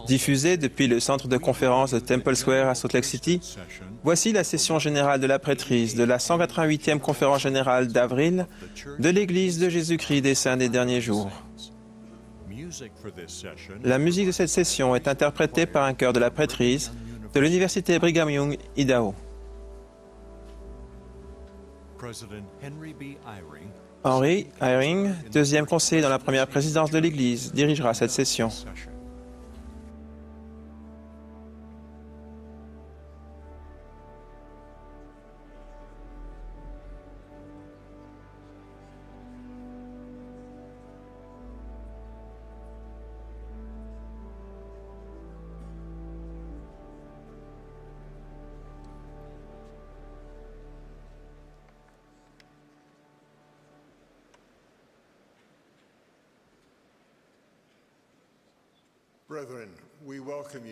Diffusée depuis le centre de conférence de Temple Square à Salt Lake City, voici la session générale de la prêtrise de la 188e conférence générale d'avril de l'Église de Jésus-Christ des Saints des Derniers Jours. La musique de cette session est interprétée par un chœur de la prêtrise de l'Université Brigham Young, Idaho. Henry Eyring, deuxième conseiller dans la première présidence de l'Église, dirigera cette session.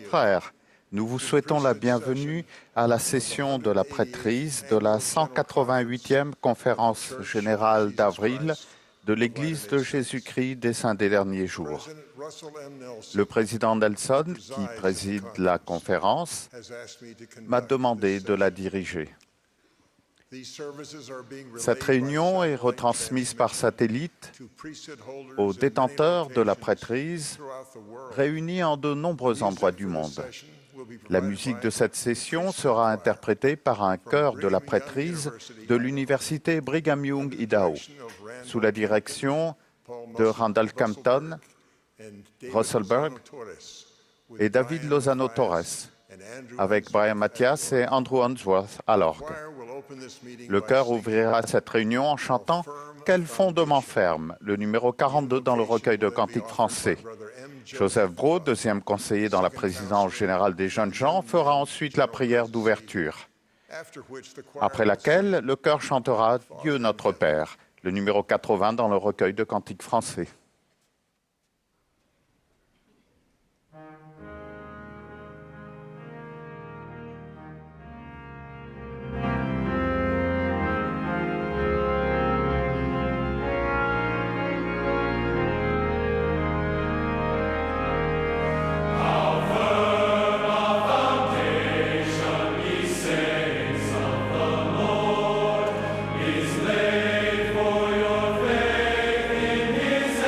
Frères, nous vous souhaitons la bienvenue à la session de la prêtrise de la 188e conférence générale d'avril de l'Église de Jésus-Christ des Saints des Derniers Jours. Le président Nelson, qui préside la conférence, m'a demandé de la diriger. Cette réunion est retransmise par satellite aux détenteurs de la prêtrise réunis en de nombreux endroits du monde. La musique de cette session sera interprétée par un chœur de la prêtrise de l'Université Brigham Young, Idaho, sous la direction de Randall Campton, Russell Berg et David Lozano-Torres, avec Brian Mathias et Andrew Unsworth à l'orgue. Le chœur ouvrira cette réunion en chantant « Quel fondement ferme », le numéro 42 dans le recueil de cantiques français. Joseph Brault, deuxième conseiller dans la présidence générale des jeunes gens, fera ensuite la prière d'ouverture, après laquelle le chœur chantera « Dieu notre Père », le numéro 80 dans le recueil de cantiques français. Is laid for your faith in His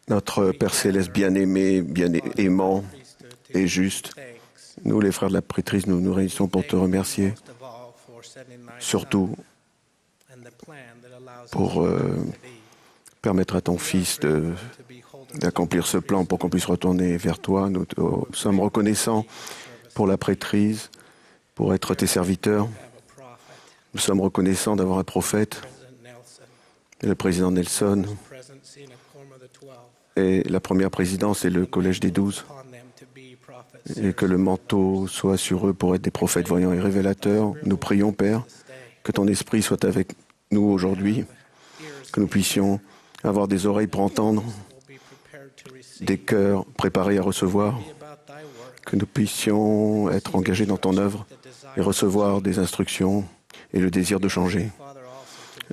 Notre Père Céleste bien-aimé, bien-aimant et juste, nous, les frères de la prêtrise, nous nous réunissons pour te remercier, surtout pour permettre à ton Fils d'accomplir ce plan pour qu'on puisse retourner vers toi. Nous sommes reconnaissants pour la prêtrise, pour être tes serviteurs. Nous sommes reconnaissants d'avoir un prophète, le président Nelson, et la première présidence et le collège des 12, et que le manteau soit sur eux pour être des prophètes voyants et révélateurs. Nous prions, Père, que ton esprit soit avec nous aujourd'hui, que nous puissions avoir des oreilles pour entendre, des cœurs préparés à recevoir, que nous puissions être engagés dans ton œuvre et recevoir des instructions et le désir de changer.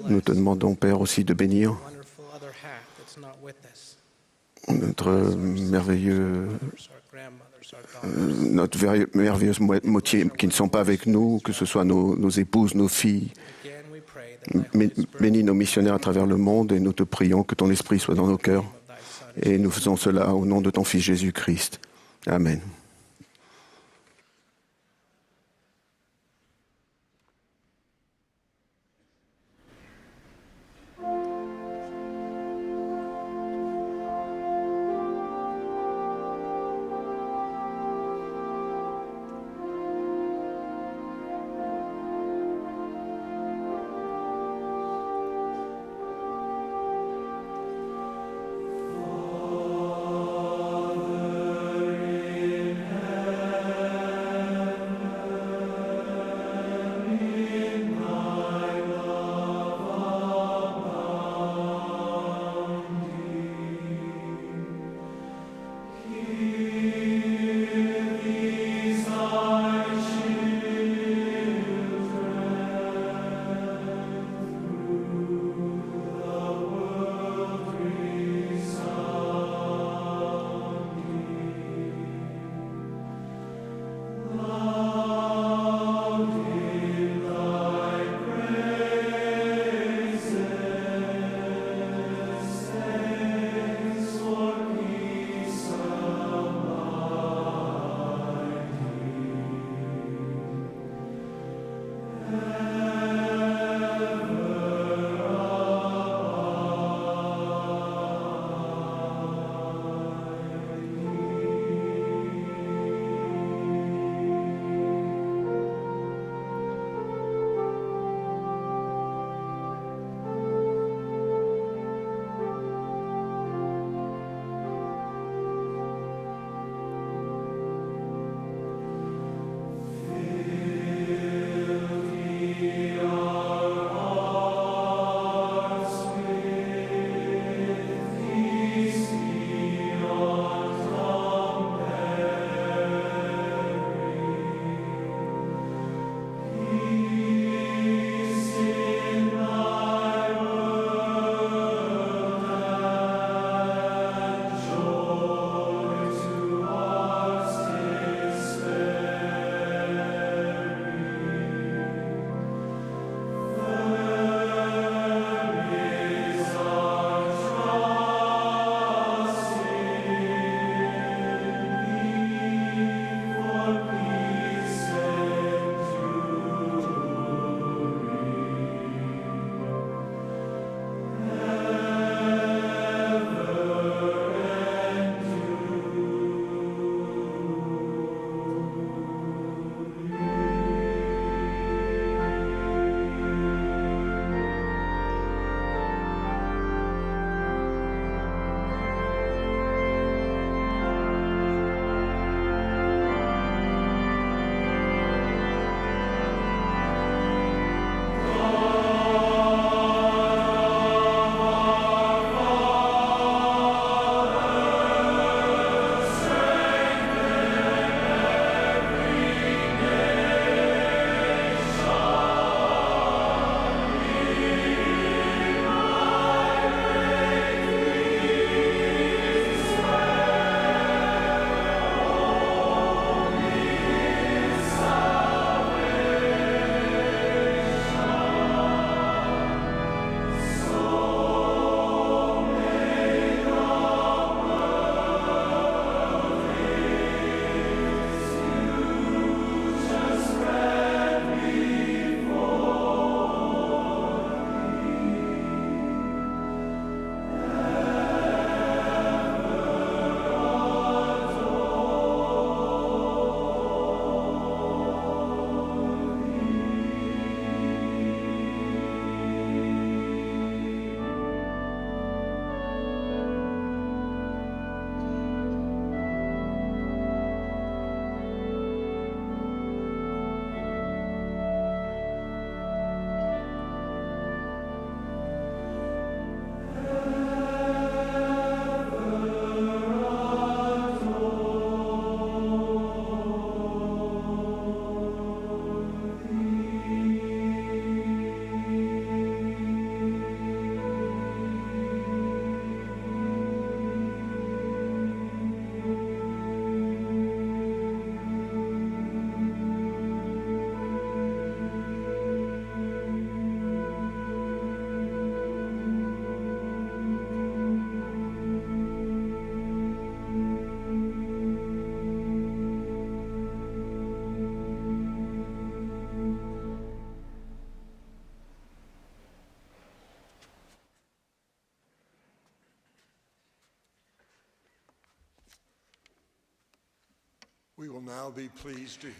Nous te demandons, Père, aussi de bénir notre merveilleuse moitié qui ne sont pas avec nous, que ce soit nos épouses, nos filles. Bénis nos missionnaires à travers le monde et nous te prions que ton esprit soit dans nos cœurs. Et nous faisons cela au nom de ton Fils Jésus-Christ. Amen.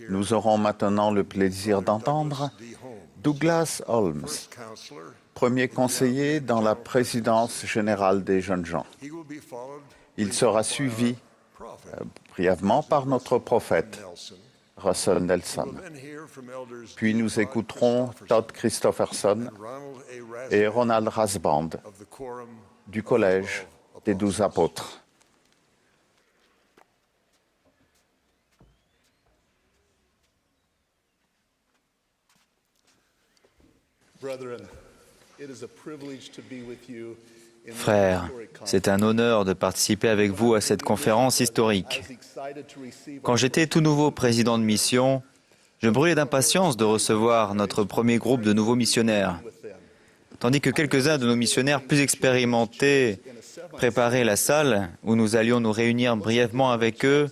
Nous aurons maintenant le plaisir d'entendre Douglas Holmes, premier conseiller dans la présidence générale des jeunes gens. Il sera suivi brièvement par notre prophète, Russell Nelson. Puis nous écouterons Todd Christopherson et Ronald Rasband du Collège des 12 apôtres. Frères, c'est un honneur de participer avec vous à cette conférence historique. Quand j'étais tout nouveau président de mission, je brûlais d'impatience de recevoir notre premier groupe de nouveaux missionnaires. Tandis que quelques-uns de nos missionnaires plus expérimentés préparaient la salle où nous allions nous réunir brièvement avec eux,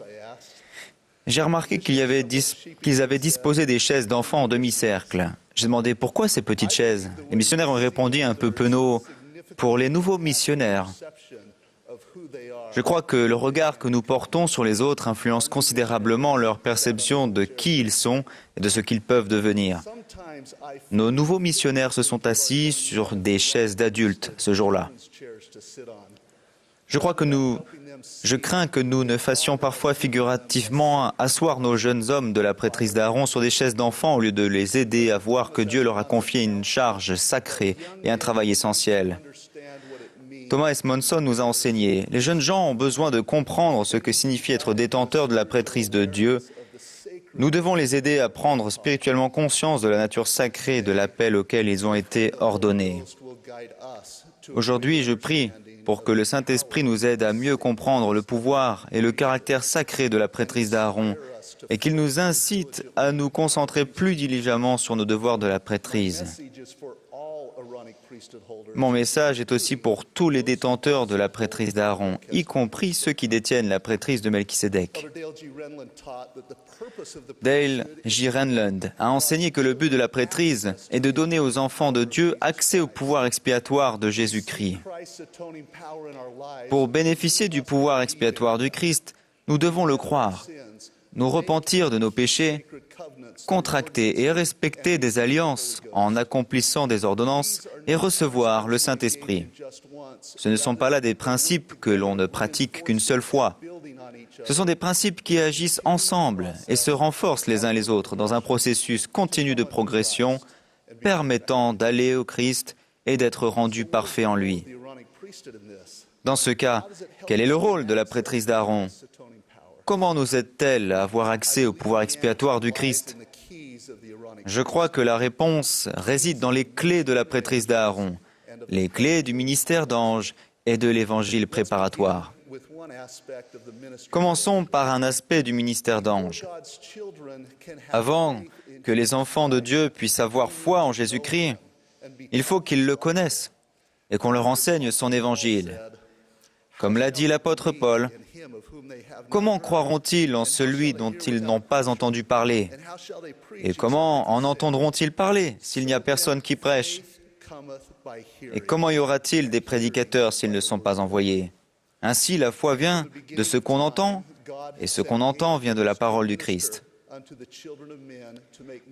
j'ai remarqué qu'ils avaient disposé des chaises d'enfants en demi-cercle. J'ai demandé pourquoi ces petites chaises. Les missionnaires ont répondu un peu penauds, pour les nouveaux missionnaires. Je crois que le regard que nous portons sur les autres influence considérablement leur perception de qui ils sont et de ce qu'ils peuvent devenir. Nos nouveaux missionnaires se sont assis sur des chaises d'adultes ce jour-là. Je crains que nous ne fassions parfois figurativement asseoir nos jeunes hommes de la prêtrise d'Aaron sur des chaises d'enfants au lieu de les aider à voir que Dieu leur a confié une charge sacrée et un travail essentiel. Thomas S. Monson nous a enseigné, les jeunes gens ont besoin de comprendre ce que signifie être détenteurs de la prêtrise de Dieu. Nous devons les aider à prendre spirituellement conscience de la nature sacrée de l'appel auquel ils ont été ordonnés. Aujourd'hui, je prie pour que le Saint-Esprit nous aide à mieux comprendre le pouvoir et le caractère sacré de la prêtrise d'Aaron et qu'il nous incite à nous concentrer plus diligemment sur nos devoirs de la prêtrise. Mon message est aussi pour tous les détenteurs de la prêtrise d'Aaron, y compris ceux qui détiennent la prêtrise de Melchisédek. Dale J. Renlund a enseigné que le but de la prêtrise est de donner aux enfants de Dieu accès au pouvoir expiatoire de Jésus-Christ. Pour bénéficier du pouvoir expiatoire du Christ, nous devons le croire, nous repentir de nos péchés, contracter et respecter des alliances en accomplissant des ordonnances et recevoir le Saint-Esprit. Ce ne sont pas là des principes que l'on ne pratique qu'une seule fois. Ce sont des principes qui agissent ensemble et se renforcent les uns les autres dans un processus continu de progression permettant d'aller au Christ et d'être rendu parfait en lui. Dans ce cas, quel est le rôle de la prêtrise d'Aaron ? Comment nous aide-t-elle à avoir accès au pouvoir expiatoire du Christ ? Je crois que la réponse réside dans les clés de la prêtrise d'Aaron, les clés du ministère d'ange et de l'évangile préparatoire. Commençons par un aspect du ministère d'ange. Avant que les enfants de Dieu puissent avoir foi en Jésus-Christ, il faut qu'ils le connaissent et qu'on leur enseigne son évangile. Comme l'a dit l'apôtre Paul, comment croiront-ils en celui dont ils n'ont pas entendu parler ? Et comment en entendront-ils parler s'il n'y a personne qui prêche ? Et comment y aura-t-il des prédicateurs s'ils ne sont pas envoyés ? Ainsi, la foi vient de ce qu'on entend, et ce qu'on entend vient de la parole du Christ.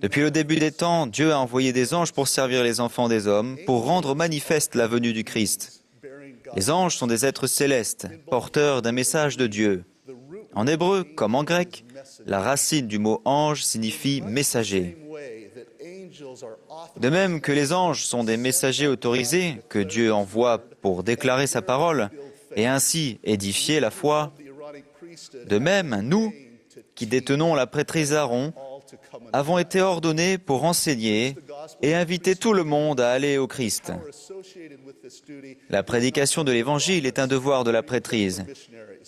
Depuis le début des temps, Dieu a envoyé des anges pour servir les enfants des hommes, pour rendre manifeste la venue du Christ. Les anges sont des êtres célestes, porteurs d'un message de Dieu. En hébreu, comme en grec, la racine du mot « ange » signifie « messager ». De même que les anges sont des messagers autorisés que Dieu envoie pour déclarer sa parole et ainsi édifier la foi, de même, nous, qui détenons la prêtrise d'Aaron, avons été ordonnés pour enseigner et inviter tout le monde à aller au Christ. La prédication de l'Évangile est un devoir de la prêtrise,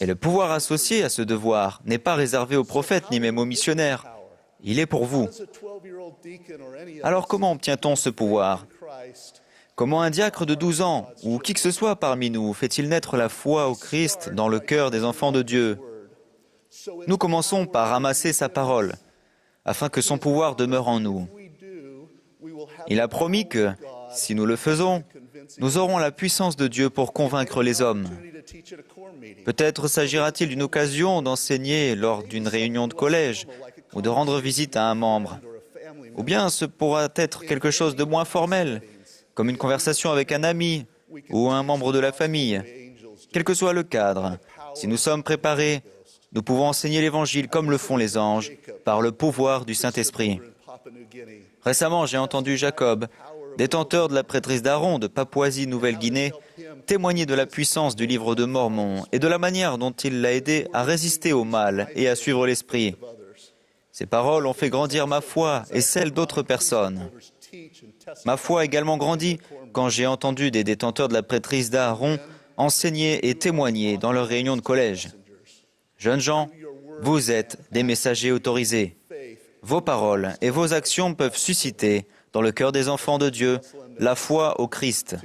et le pouvoir associé à ce devoir n'est pas réservé aux prophètes ni même aux missionnaires. Il est pour vous. Alors comment obtient-on ce pouvoir ? Comment un diacre de 12 ans, ou qui que ce soit parmi nous, fait-il naître la foi au Christ dans le cœur des enfants de Dieu ? Nous commençons par ramasser sa parole, afin que son pouvoir demeure en nous. Il a promis que, si nous le faisons, nous aurons la puissance de Dieu pour convaincre les hommes. Peut-être s'agira-t-il d'une occasion d'enseigner lors d'une réunion de collège ou de rendre visite à un membre. Ou bien ce pourra être quelque chose de moins formel, comme une conversation avec un ami ou un membre de la famille. Quel que soit le cadre, si nous sommes préparés, nous pouvons enseigner l'Évangile comme le font les anges, par le pouvoir du Saint-Esprit. Récemment, j'ai entendu Jacob, détenteur de la prêtrise d'Aaron de Papouasie-Nouvelle-Guinée, témoigner de la puissance du livre de Mormon et de la manière dont il l'a aidé à résister au mal et à suivre l'Esprit. Ces paroles ont fait grandir ma foi et celle d'autres personnes. Ma foi a également grandi quand j'ai entendu des détenteurs de la prêtrise d'Aaron enseigner et témoigner dans leurs réunions de collège. Jeunes gens, vous êtes des messagers autorisés. Vos paroles et vos actions peuvent susciter, dans le cœur des enfants de Dieu, la foi au Christ.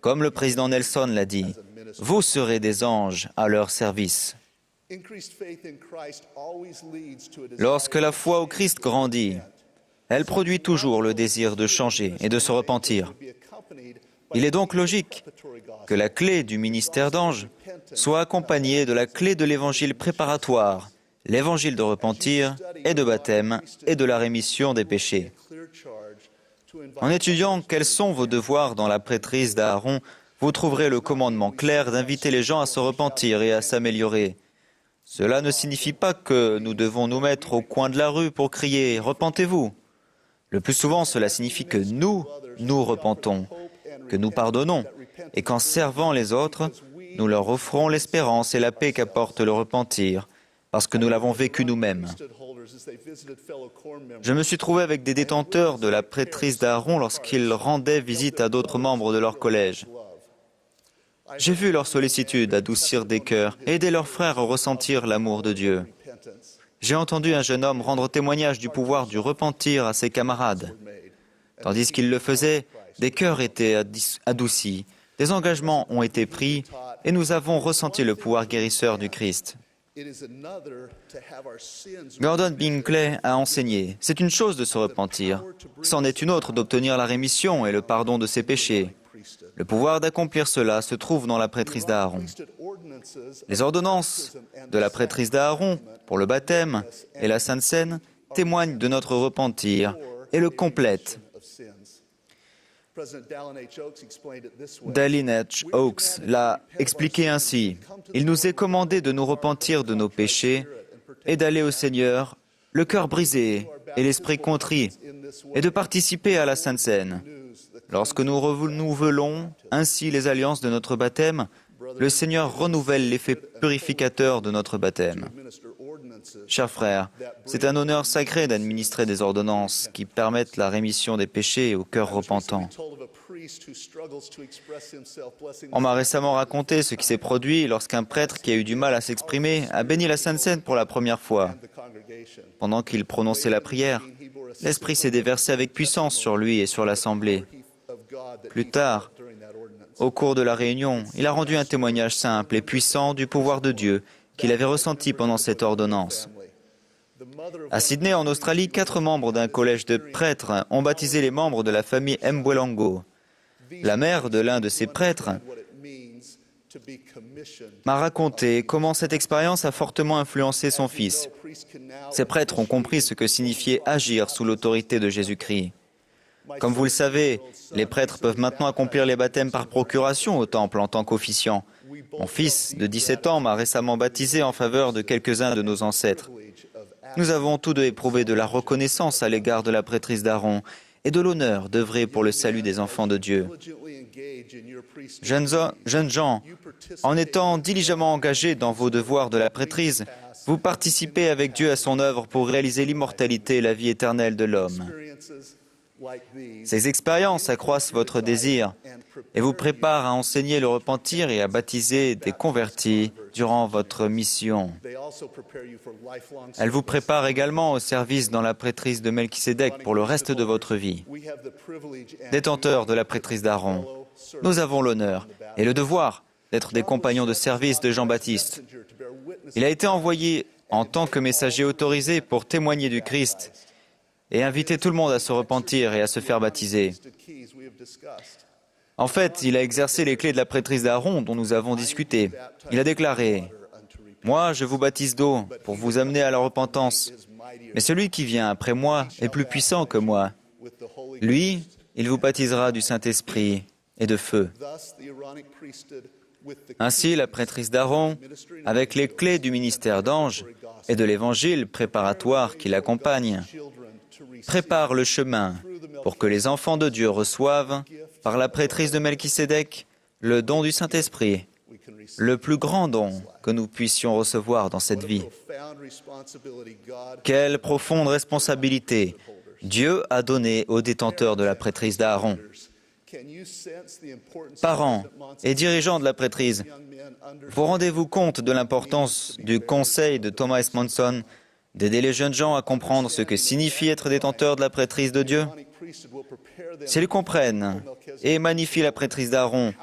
Comme le président Nelson l'a dit, vous serez des anges à leur service. Lorsque la foi au Christ grandit, elle produit toujours le désir de changer et de se repentir. Il est donc logique que la clé du ministère d'ange soit accompagnée de la clé de l'évangile préparatoire, l'évangile de repentir et de baptême et de la rémission des péchés. En étudiant quels sont vos devoirs dans la prêtrise d'Aaron, vous trouverez le commandement clair d'inviter les gens à se repentir et à s'améliorer. Cela ne signifie pas que nous devons nous mettre au coin de la rue pour crier « Repentez-vous ». Le plus souvent, cela signifie que nous repentons, que nous pardonnons, et qu'en servant les autres, nous leur offrons l'espérance et la paix qu'apporte le repentir, parce que nous l'avons vécu nous-mêmes. Je me suis trouvé avec des détenteurs de la prêtrise d'Aaron lorsqu'ils rendaient visite à d'autres membres de leur collège. J'ai vu leur sollicitude adoucir des cœurs et aider leurs frères à ressentir l'amour de Dieu. J'ai entendu un jeune homme rendre témoignage du pouvoir du repentir à ses camarades. Tandis qu'il le faisait, des cœurs étaient adoucis, des engagements ont été pris et nous avons ressenti le pouvoir guérisseur du Christ. Gordon Binkley a enseigné, c'est une chose de se repentir, c'en est une autre d'obtenir la rémission et le pardon de ses péchés. Le pouvoir d'accomplir cela se trouve dans la prêtrise d'Aaron. Les ordonnances de la prêtrise d'Aaron pour le baptême et la Sainte Seine témoignent de notre repentir et le complètent. Dallin H. Oaks l'a expliqué ainsi. Il nous est commandé de nous repentir de nos péchés et d'aller au Seigneur, le cœur brisé et l'esprit contrit, et de participer à la Sainte Seine. Lorsque nous renouvelons ainsi les alliances de notre baptême, le Seigneur renouvelle l'effet purificateur de notre baptême. Chers frères, c'est un honneur sacré d'administrer des ordonnances qui permettent la rémission des péchés au cœur repentant. On m'a récemment raconté ce qui s'est produit lorsqu'un prêtre qui a eu du mal à s'exprimer a béni la Sainte Seine pour la première fois. Pendant qu'il prononçait la prière, l'Esprit s'est déversé avec puissance sur lui et sur l'Assemblée. Plus tard, au cours de la réunion, il a rendu un témoignage simple et puissant du pouvoir de Dieu qu'il avait ressenti pendant cette ordonnance. À Sydney, en Australie, 4 membres d'un collège de prêtres ont baptisé les membres de la famille Mbwelango. La mère de l'un de ces prêtres m'a raconté comment cette expérience a fortement influencé son fils. Ces prêtres ont compris ce que signifiait agir sous l'autorité de Jésus-Christ. Comme vous le savez, les prêtres peuvent maintenant accomplir les baptêmes par procuration au temple en tant qu'officiants. Mon fils de 17 ans m'a récemment baptisé en faveur de quelques-uns de nos ancêtres. Nous avons tous deux éprouvé de la reconnaissance à l'égard de la prêtrise d'Aaron et de l'honneur d'œuvrer pour le salut des enfants de Dieu. Jeunes gens, en étant diligemment engagés dans vos devoirs de la prêtrise, vous participez avec Dieu à son œuvre pour réaliser l'immortalité et la vie éternelle de l'homme. Ces expériences accroissent votre désir et vous préparent à enseigner le repentir et à baptiser des convertis durant votre mission. Elles vous préparent également au service dans la prêtrise de Melchisédek pour le reste de votre vie. Détenteurs de la prêtrise d'Aaron, nous avons l'honneur et le devoir d'être des compagnons de service de Jean-Baptiste. Il a été envoyé en tant que messager autorisé pour témoigner du Christ et inviter tout le monde à se repentir et à se faire baptiser. En fait, il a exercé les clés de la prêtrise d'Aaron dont nous avons discuté. Il a déclaré, « Moi, je vous baptise d'eau pour vous amener à la repentance. Mais celui qui vient après moi est plus puissant que moi. Lui, il vous baptisera du Saint-Esprit et de feu. » Ainsi, la prêtrise d'Aaron, avec les clés du ministère d'ange et de l'évangile préparatoire qui l'accompagne, prépare le chemin pour que les enfants de Dieu reçoivent, par la prêtrise de Melchisédek, le don du Saint-Esprit, le plus grand don que nous puissions recevoir dans cette vie. Quelle profonde responsabilité Dieu a donnée aux détenteurs de la prêtrise d'Aaron. Parents et dirigeants de la prêtrise, vous rendez-vous compte de l'importance du conseil de Thomas S. Monson d'aider les jeunes gens à comprendre ce que signifie être détenteur de la prêtrise de Dieu? S'ils comprennent et magnifient la prêtrise d'Aaron,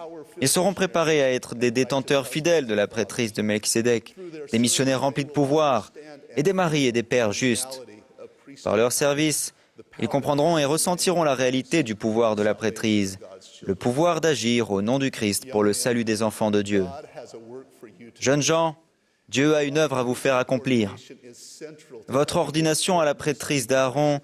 ils seront préparés à être des détenteurs fidèles de la prêtrise de Melchisédek, des missionnaires remplis de pouvoir et des maris et des pères justes. Par leur service, ils comprendront et ressentiront la réalité du pouvoir de la prêtrise, le pouvoir d'agir au nom du Christ pour le salut des enfants de Dieu. Jeunes gens, Dieu a une œuvre à vous faire accomplir. Votre ordination à la prêtrise d'Aaron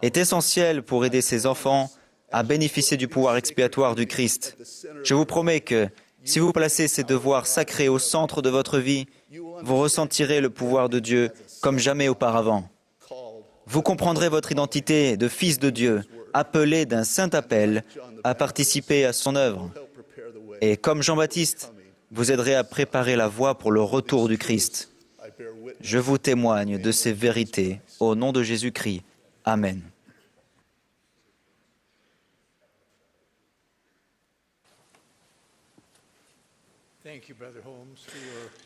est essentielle pour aider ses enfants à bénéficier du pouvoir expiatoire du Christ. Je vous promets que, si vous placez ces devoirs sacrés au centre de votre vie, vous ressentirez le pouvoir de Dieu comme jamais auparavant. Vous comprendrez votre identité de fils de Dieu, appelé d'un saint appel à participer à son œuvre. Et comme Jean-Baptiste, vous aiderez à préparer la voie pour le retour du Christ. Je vous témoigne de ces vérités au nom de Jésus-Christ. Amen.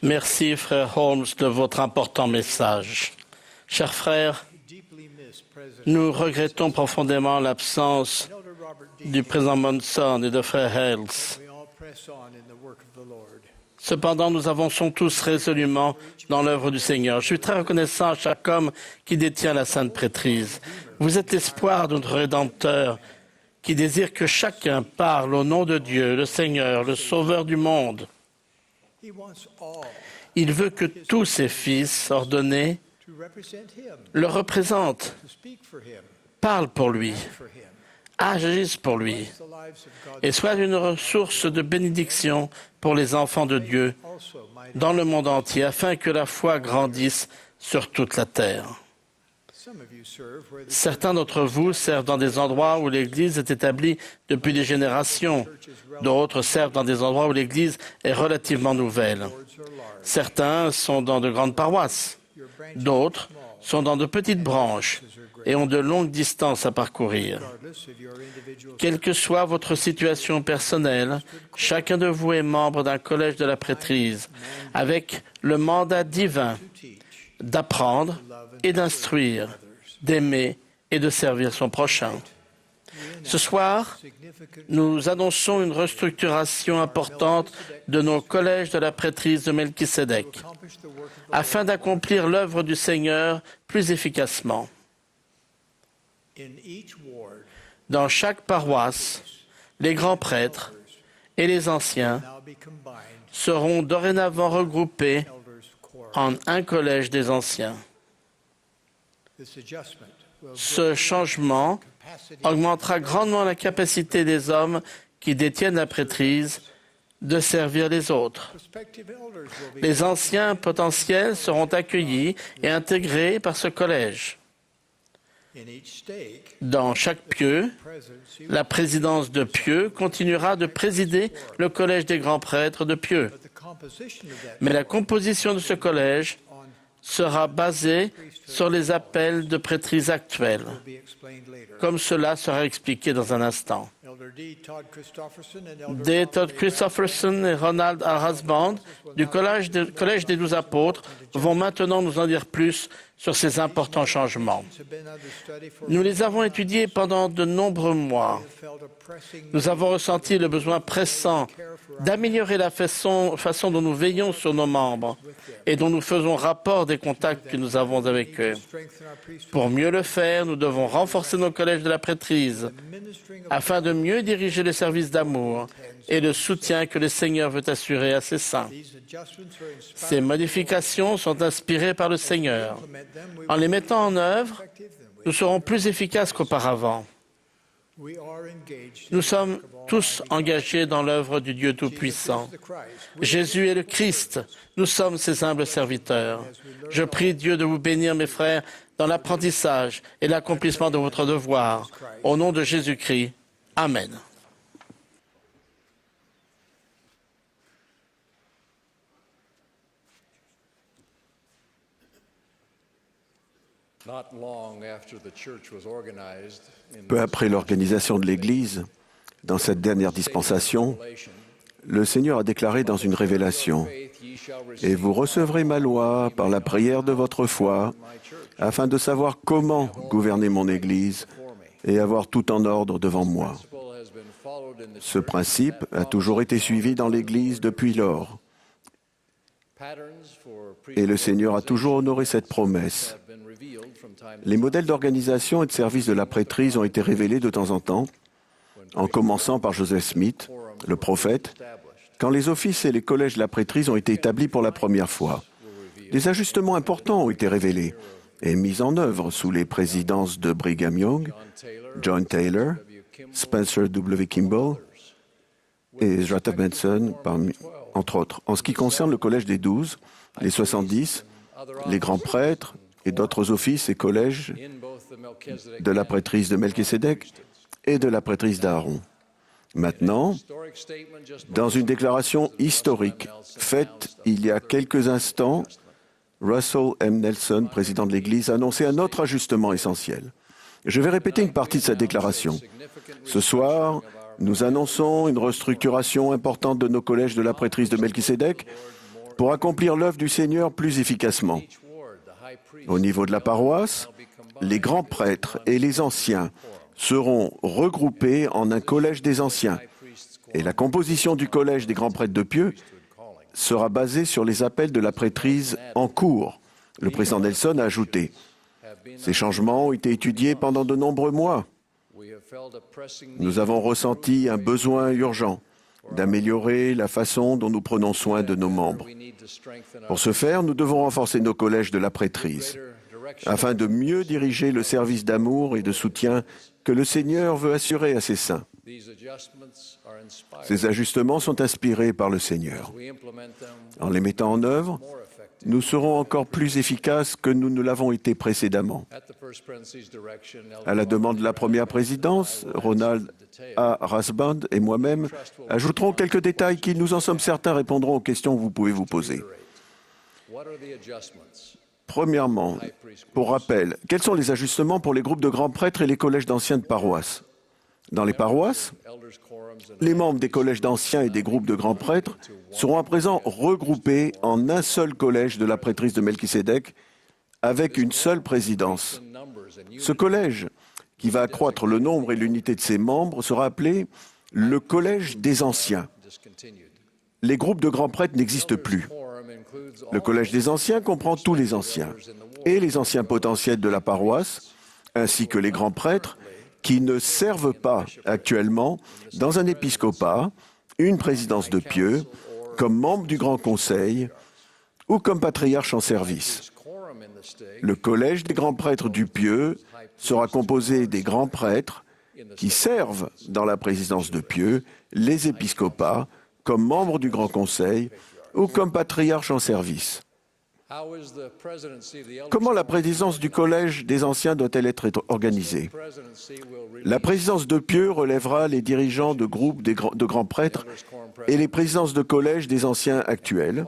Merci, frère Holmes, de votre important message. Chers frères, nous regrettons profondément l'absence du président Monson et de frère Hales. Cependant, nous avançons tous résolument dans l'œuvre du Seigneur. Je suis très reconnaissant à chaque homme qui détient la sainte prêtrise. Vous êtes l'espoir de notre Rédempteur qui désire que chacun parle au nom de Dieu, le Seigneur, le Sauveur du monde. Il veut que tous ses fils ordonnés le représentent, parlent pour lui, agissent pour lui et soient une ressource de bénédiction pour les enfants de Dieu dans le monde entier afin que la foi grandisse sur toute la terre. Certains d'entre vous servent dans des endroits où l'Église est établie depuis des générations. D'autres servent dans des endroits où l'Église est relativement nouvelle. Certains sont dans de grandes paroisses. D'autres sont dans de petites branches et ont de longues distances à parcourir. Quelle que soit votre situation personnelle, chacun de vous est membre d'un collège de la prêtrise avec le mandat divin d'apprendre et d'instruire, d'aimer et de servir son prochain. Ce soir, nous annonçons une restructuration importante de nos collèges de la prêtrise de Melchisédek, afin d'accomplir l'œuvre du Seigneur plus efficacement. Dans chaque paroisse, les grands prêtres et les anciens seront dorénavant regroupés en un collège des anciens. Ce changement augmentera grandement la capacité des hommes qui détiennent la prêtrise de servir les autres. Les anciens potentiels seront accueillis et intégrés par ce collège. Dans chaque pieu, la présidence de pieu continuera de présider le collège des grands prêtres de pieu. Mais la composition de ce collège sera basée sur les appels de prêtrise actuels, comme cela sera expliqué dans un instant. D. Todd Christofferson et Ronald A. Rasband du collège des 12 apôtres vont maintenant nous en dire plus sur ces importants changements. Nous les avons étudiés pendant de nombreux mois. Nous avons ressenti le besoin pressant d'améliorer la façon dont nous veillons sur nos membres et dont nous faisons rapport des contacts que nous avons avec eux. Pour mieux le faire, nous devons renforcer nos collèges de la prêtrise afin de mieux diriger le service d'amour et le soutien que le Seigneur veut assurer à ses saints. Ces modifications sont inspirées par le Seigneur. En les mettant en œuvre, nous serons plus efficaces qu'auparavant. Nous sommes tous engagés dans l'œuvre du Dieu Tout-Puissant. Jésus est le Christ. Nous sommes ses humbles serviteurs. Je prie Dieu de vous bénir, mes frères, dans l'apprentissage et l'accomplissement de votre devoir. Au nom de Jésus-Christ. Amen. Peu après l'organisation de l'Église, dans cette dernière dispensation, le Seigneur a déclaré dans une révélation « Et vous recevrez ma loi par la prière de votre foi, afin de savoir comment gouverner mon Église et avoir tout en ordre devant moi. » Ce principe a toujours été suivi dans l'Église depuis lors. Et le Seigneur a toujours honoré cette promesse. Les modèles d'organisation et de service de la prêtrise ont été révélés de temps en commençant par Joseph Smith, le prophète, quand les offices et les collèges de la prêtrise ont été établis pour la première fois. Des ajustements importants ont été révélés et mis en œuvre sous les présidences de Brigham Young, John Taylor, Spencer W. Kimball et Ezra Benson, entre autres. En ce qui concerne le collège des 12, les 70, les grands prêtres et d'autres offices et collèges de la prêtrise de Melchisédek et de la prêtrise d'Aaron. Maintenant, dans une déclaration historique faite il y a quelques instants, Russell M. Nelson, président de l'Église, a annoncé un autre ajustement essentiel. Je vais répéter une partie de sa déclaration. Ce soir, nous annonçons une restructuration importante de nos collèges de la prêtrise de Melchisédek pour accomplir l'œuvre du Seigneur plus efficacement. Au niveau de la paroisse, les grands prêtres et les anciens seront regroupés en un collège des anciens. Et la composition du collège des grands prêtres de Pieux sera basée sur les appels de la prêtrise en cours. Le président Nelson a ajouté « Ces changements ont été étudiés pendant de nombreux mois. Nous avons ressenti un besoin urgent d'améliorer la façon dont nous prenons soin de nos membres. Pour ce faire, nous devons renforcer nos collèges de la prêtrise, afin de mieux diriger le service d'amour et de soutien que le Seigneur veut assurer à ses saints. Ces ajustements sont inspirés par le Seigneur. En les mettant en œuvre, nous serons encore plus efficaces que nous ne l'avons été précédemment. À la demande de la première présidence, Ronald A. Rasband et moi-même ajouterons quelques détails qui, nous en sommes certains, répondront aux questions que vous pouvez vous poser. Premièrement, pour rappel, quels sont les ajustements pour les groupes de grands prêtres et les collèges d'anciens de paroisse? Dans les paroisses, les membres des collèges d'anciens et des groupes de grands prêtres seront à présent regroupés en un seul collège de la prêtrise de Melchisédek avec une seule présidence. Ce collège, qui va accroître le nombre et l'unité de ses membres, sera appelé le collège des anciens. Les groupes de grands prêtres n'existent plus. Le collège des anciens comprend tous les anciens et les anciens potentiels de la paroisse, ainsi que les grands prêtres qui ne servent pas actuellement dans un épiscopat, une présidence de Pieux, comme membre du Grand Conseil ou comme patriarche en service. Le collège des grands prêtres du Pieux sera composé des grands prêtres qui servent dans la présidence de Pieux, les épiscopats, comme membres du Grand Conseil ou comme patriarche en service. Comment la présidence du Collège des Anciens doit-elle être organisée? La présidence de Pieux relèvera les dirigeants de groupes de grands prêtres et les présidences de collège des anciens actuels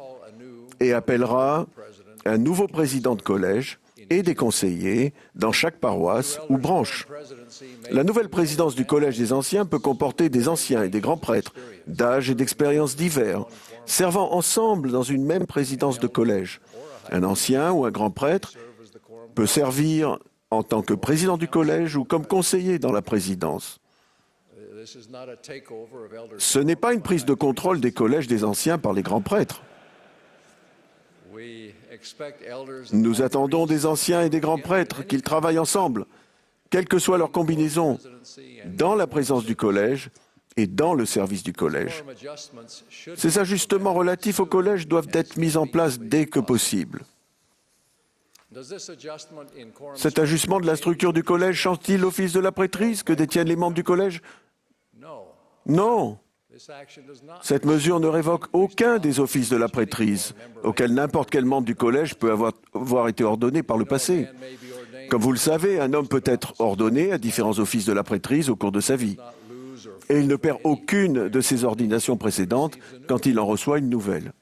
et appellera un nouveau président de collège et des conseillers dans chaque paroisse ou branche. La nouvelle présidence du Collège des Anciens peut comporter des anciens et des grands prêtres, d'âge et d'expérience divers, servant ensemble dans une même présidence de collège. Un ancien ou un grand prêtre peut servir en tant que président du collège ou comme conseiller dans la présidence. Ce n'est pas une prise de contrôle des collèges des anciens par les grands prêtres. Nous attendons des anciens et des grands prêtres qu'ils travaillent ensemble, quelle que soit leur combinaison, dans la présence du collège et dans le service du collège. Ces ajustements relatifs au collège doivent être mis en place dès que possible. Cet ajustement de la structure du collège change-t-il l'office de la prêtrise que détiennent les membres du collège? Non. Cette mesure ne révoque aucun des offices de la prêtrise, auxquels n'importe quel membre du collège peut avoir été ordonné par le passé. Comme vous le savez, un homme peut être ordonné à différents offices de la prêtrise au cours de sa vie. Et il ne perd aucune de ses ordinations précédentes quand il en reçoit une nouvelle.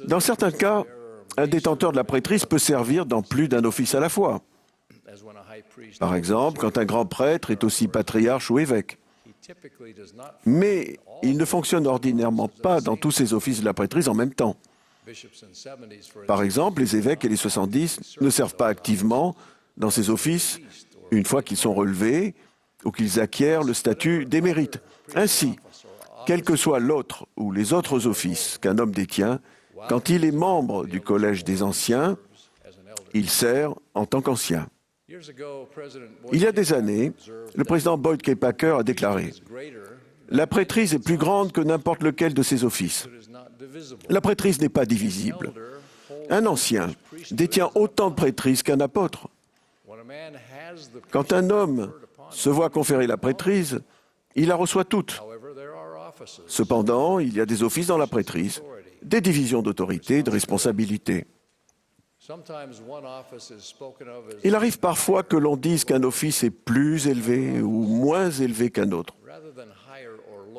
Dans certains cas, un détenteur de la prêtrise peut servir dans plus d'un office à la fois. Par exemple, quand un grand prêtre est aussi patriarche ou évêque. Mais il ne fonctionne ordinairement pas dans tous ces offices de la prêtrise en même temps. Par exemple, les évêques et les 70 ne servent pas activement dans ces offices une fois qu'ils sont relevés ou qu'ils acquièrent le statut d'émérite. Ainsi, quel que soit l'autre ou les autres offices qu'un homme détient, quand il est membre du collège des anciens, il sert en tant qu'ancien. Il y a des années, le président Boyd K. Packer a déclaré « La prêtrise est plus grande que n'importe lequel de ses offices. La prêtrise n'est pas divisible. Un ancien détient autant de prêtrise qu'un apôtre. Quand un homme se voit conférer la prêtrise, il la reçoit toute. Cependant, il y a des offices dans la prêtrise, des divisions d'autorité et de responsabilité. Il arrive parfois que l'on dise qu'un office est plus élevé ou moins élevé qu'un autre.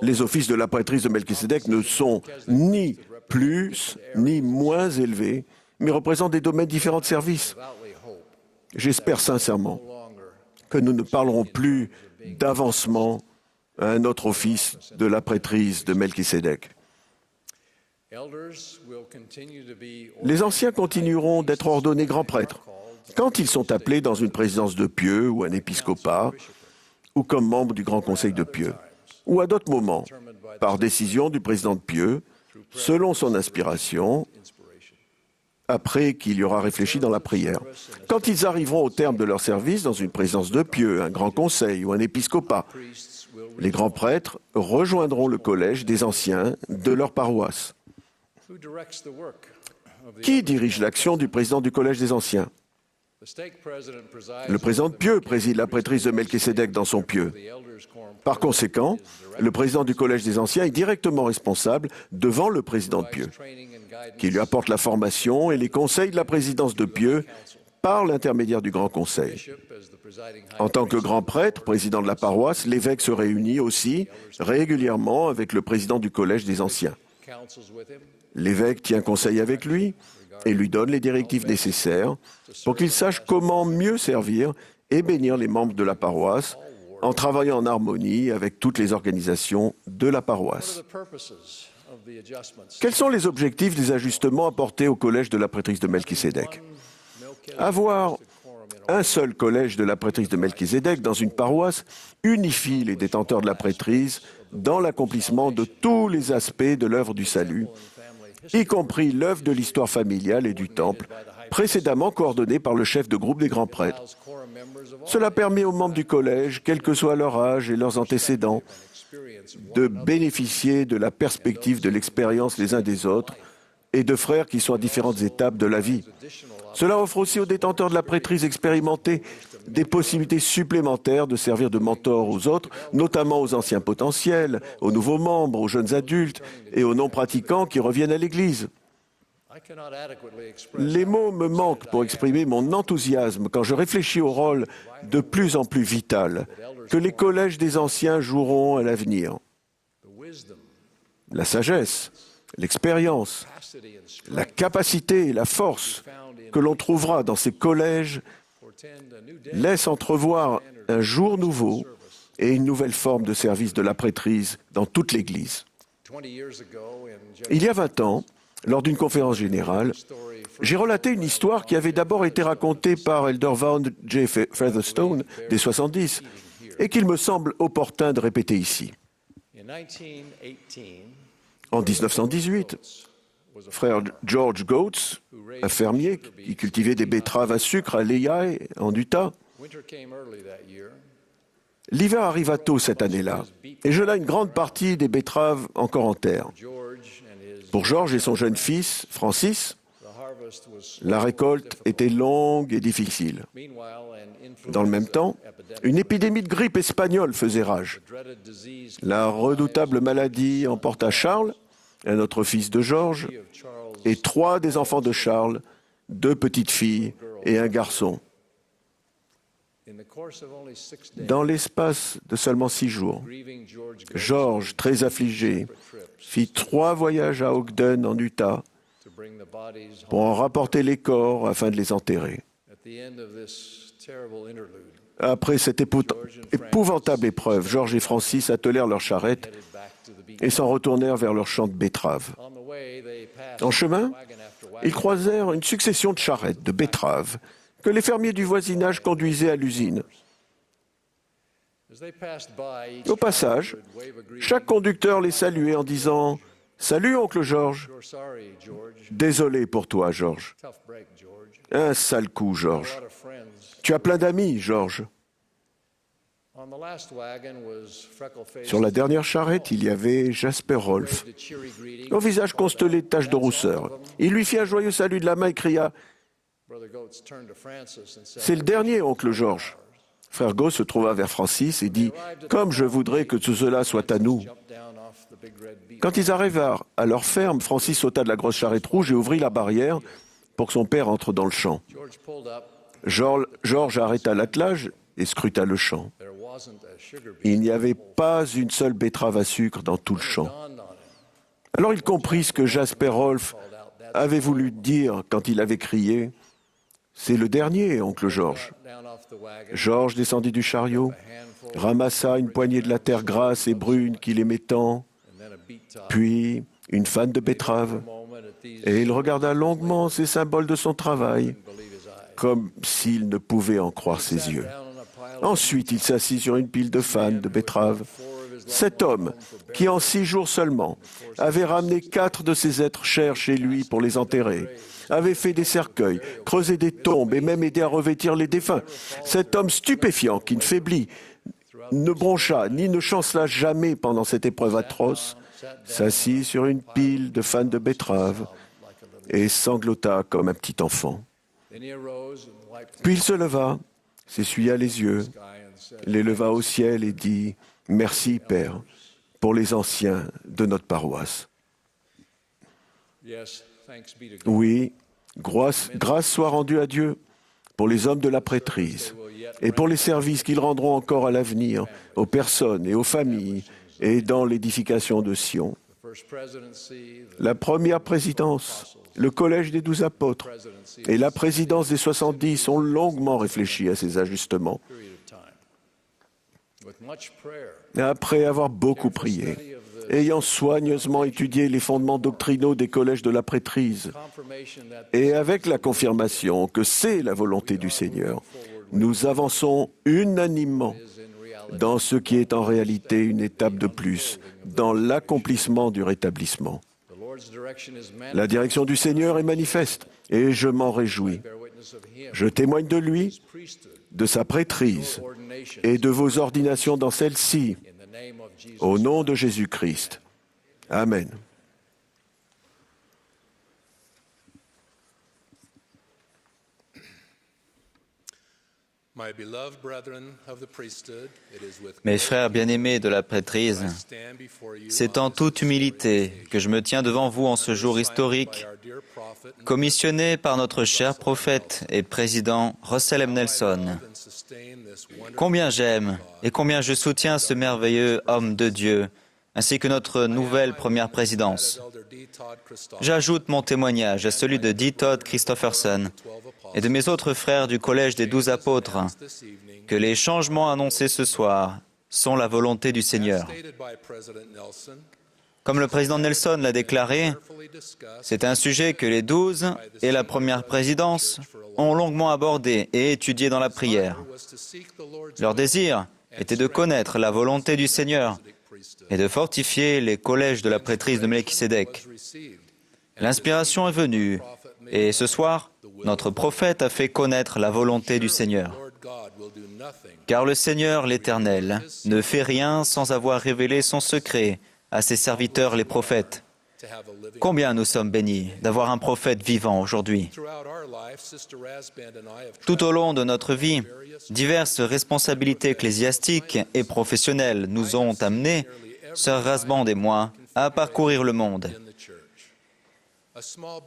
Les offices de la prêtrise de Melchisédek ne sont ni plus ni moins élevés, mais représentent des domaines différents de service. J'espère sincèrement que nous ne parlerons plus d'avancement à un autre office de la prêtrise de Melchisédek. Les anciens continueront d'être ordonnés grands prêtres quand ils sont appelés dans une présidence de pieux ou un épiscopat ou comme membres du Grand Conseil de pieux, ou à d'autres moments, par décision du président de pieux, selon son inspiration, après qu'il y aura réfléchi dans la prière. Quand ils arriveront au terme de leur service dans une présidence de pieux, un grand conseil ou un épiscopat, les grands prêtres rejoindront le collège des anciens de leur paroisse. Qui dirige l'action du président du collège des anciens? Le président de pieux préside la prêtrise de Melchisédek dans son pieux. Par conséquent, le président du collège des anciens est directement responsable devant le président de pieux, qui lui apporte la formation et les conseils de la présidence de pieux par l'intermédiaire du grand conseil. En tant que grand prêtre, président de la paroisse, l'évêque se réunit aussi régulièrement avec le président du collège des anciens. L'évêque tient conseil avec lui et lui donne les directives nécessaires pour qu'il sache comment mieux servir et bénir les membres de la paroisse en travaillant en harmonie avec toutes les organisations de la paroisse. Quels sont les objectifs des ajustements apportés au collège de la prêtrise de Melchisédek? Avoir un seul collège de la prêtrise de Melchisédek dans une paroisse unifie les détenteurs de la prêtrise dans l'accomplissement de tous les aspects de l'œuvre du salut, y compris l'œuvre de l'histoire familiale et du temple, précédemment coordonnée par le chef de groupe des grands prêtres. Cela permet aux membres du collège, quel que soit leur âge et leurs antécédents, de bénéficier de la perspective de l'expérience les uns des autres et de frères qui sont à différentes étapes de la vie. Cela offre aussi aux détenteurs de la prêtrise expérimentée des possibilités supplémentaires de servir de mentor aux autres, notamment aux anciens potentiels, aux nouveaux membres, aux jeunes adultes et aux non-pratiquants qui reviennent à l'Église. Les mots me manquent pour exprimer mon enthousiasme quand je réfléchis au rôle de plus en plus vital que les collèges des anciens joueront à l'avenir. La sagesse, l'expérience, la capacité et la force que l'on trouvera dans ces collèges laissent entrevoir un jour nouveau et une nouvelle forme de service de la prêtrise dans toute l'Église. Il y a 20 ans, lors d'une conférence générale, j'ai relaté une histoire qui avait d'abord été racontée par Elder Vaughn J. Featherstone des 70 et qu'il me semble opportun de répéter ici. En 1918, frère George Goetz, un fermier qui cultivait des betteraves à sucre à Lehigh, en Utah, l'hiver arriva tôt cette année-là, et gela une grande partie des betteraves encore en terre. Pour George et son jeune fils, Francis, la récolte était longue et difficile. Dans le même temps, une épidémie de grippe espagnole faisait rage. La redoutable maladie emporta Charles, un autre fils de George, et 3 des enfants de Charles, 2 petites filles et un garçon. Dans l'espace de seulement 6 jours, George, très affligé, fit 3 voyages à Ogden, en Utah, pour en rapporter les corps afin de les enterrer. Après cette épouvantable épreuve, George et Francis attelèrent leurs charrettes et s'en retournèrent vers leur champ de betteraves. En chemin, ils croisèrent une succession de charrettes de betteraves que les fermiers du voisinage conduisaient à l'usine. Au passage, chaque conducteur les saluait en disant « Salut, oncle George !»« Désolé pour toi, George. »« Un sale coup, George. »« Tu as plein d'amis, George. » Sur la dernière charrette, il y avait Jasper Rolfe, au visage constellé de taches de rousseur. Il lui fit un joyeux salut de la main et cria « C'est le dernier, oncle George. » Frère Goetz se trouva vers Francis et dit « Comme je voudrais que tout cela soit à nous. » Quand ils arrivèrent à leur ferme, Francis sauta de la grosse charrette rouge et ouvrit la barrière pour que son père entre dans le champ. George arrêta l'attelage et scruta le champ. Il n'y avait pas une seule betterave à sucre dans tout le champ. Alors il comprit ce que Jasper Rolfe avait voulu dire quand il avait crié « C'est le dernier, oncle George. » George descendit du chariot, ramassa une poignée de la terre grasse et brune qu'il aimait tant, puis une fanne de betterave, et il regarda longuement ces symboles de son travail, comme s'il ne pouvait en croire ses yeux. Ensuite, il s'assit sur une pile de fannes de betteraves. Cet homme, qui en 6 jours seulement avait ramené 4 de ses êtres chers chez lui pour les enterrer, avait fait des cercueils, creusé des tombes et même aidé à revêtir les défunts. Cet homme stupéfiant qui ne faiblit, ne broncha ni ne chancela jamais pendant cette épreuve atroce, s'assit sur une pile de fannes de betteraves et sanglota comme un petit enfant. Puis il se leva, s'essuya les yeux, les leva au ciel et dit « Merci, Père, pour les anciens de notre paroisse. » Oui, grâce soit rendue à Dieu pour les hommes de la prêtrise et pour les services qu'ils rendront encore à l'avenir aux personnes et aux familles et dans l'édification de Sion. La première présidence, le collège des 12 apôtres et la présidence des 70 ont longuement réfléchi à ces ajustements. Après avoir beaucoup prié, ayant soigneusement étudié les fondements doctrinaux des collèges de la prêtrise, et avec la confirmation que c'est la volonté du Seigneur, nous avançons unanimement dans ce qui est en réalité une étape de plus, dans l'accomplissement du rétablissement. La direction du Seigneur est manifeste, et je m'en réjouis. Je témoigne de lui, de sa prêtrise, et de vos ordinations dans celle-ci, au nom de Jésus-Christ. Amen. Mes frères bien-aimés de la prêtrise, c'est en toute humilité que je me tiens devant vous en ce jour historique, commissionné par notre cher prophète et président Russell M. Nelson. Combien j'aime et combien je soutiens ce merveilleux homme de Dieu, ainsi que notre nouvelle première présidence. J'ajoute mon témoignage à celui de D. Todd Christofferson et de mes autres frères du Collège des 12 apôtres, que les changements annoncés ce soir sont la volonté du Seigneur. Comme le président Nelson l'a déclaré, c'est un sujet que les 12 et la première présidence ont longuement abordé et étudié dans la prière. Leur désir était de connaître la volonté du Seigneur et de fortifier les collèges de la prêtrise de Melchisédek. L'inspiration est venue, et ce soir, notre prophète a fait connaître la volonté du Seigneur. Car le Seigneur, l'Éternel, ne fait rien sans avoir révélé son secret à ses serviteurs les prophètes. Combien nous sommes bénis d'avoir un prophète vivant aujourd'hui. Tout au long de notre vie, diverses responsabilités ecclésiastiques et professionnelles nous ont amenés, Sœur Rasband et moi, à parcourir le monde.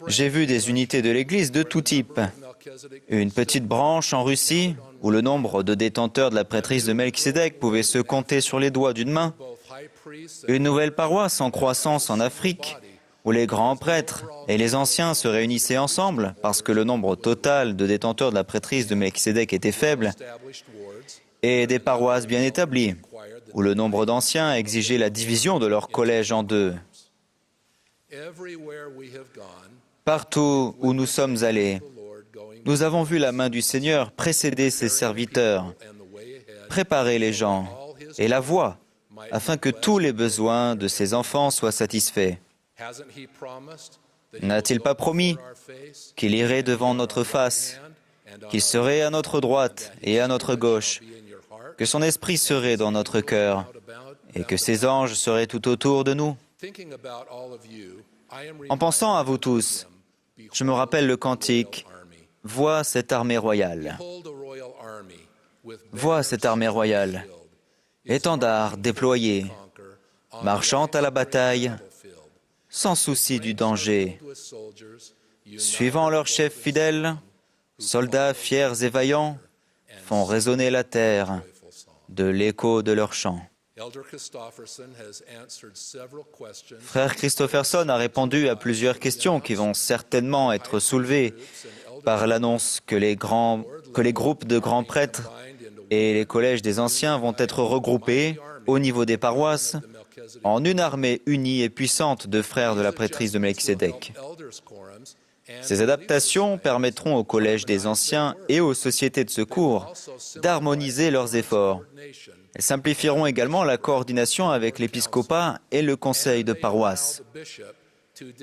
J'ai vu des unités de l'Église de tout type. Une petite branche en Russie, où le nombre de détenteurs de la prêtrise de Melchisédek pouvait se compter sur les doigts d'une main. Une nouvelle paroisse en croissance en Afrique, où les grands prêtres et les anciens se réunissaient ensemble parce que le nombre total de détenteurs de la prêtrise de Melchisédek était faible, et des paroisses bien établies, où le nombre d'anciens exigeait la division de leur collège en deux. Partout où nous sommes allés, nous avons vu la main du Seigneur précéder ses serviteurs, préparer les gens et la voie afin que tous les besoins de ses enfants soient satisfaits. N'a-t-il pas promis qu'il irait devant notre face, qu'il serait à notre droite et à notre gauche, que son esprit serait dans notre cœur et que ses anges seraient tout autour de nous? En pensant à vous tous, je me rappelle le cantique « Vois cette armée royale ». Vois cette armée royale, étendard déployé, marchant à la bataille, sans souci du danger, suivant leurs chefs fidèles, soldats fiers et vaillants, font résonner la terre de l'écho de leurs chants. Frère Christopherson a répondu à plusieurs questions qui vont certainement être soulevées par l'annonce que les groupes de grands prêtres et les collèges des anciens vont être regroupés au niveau des paroisses en une armée unie et puissante de frères de la prêtrise de Melchisédek. Ces adaptations permettront aux collèges des anciens et aux sociétés de secours d'harmoniser leurs efforts. Elles simplifieront également la coordination avec l'épiscopat et le conseil de paroisse.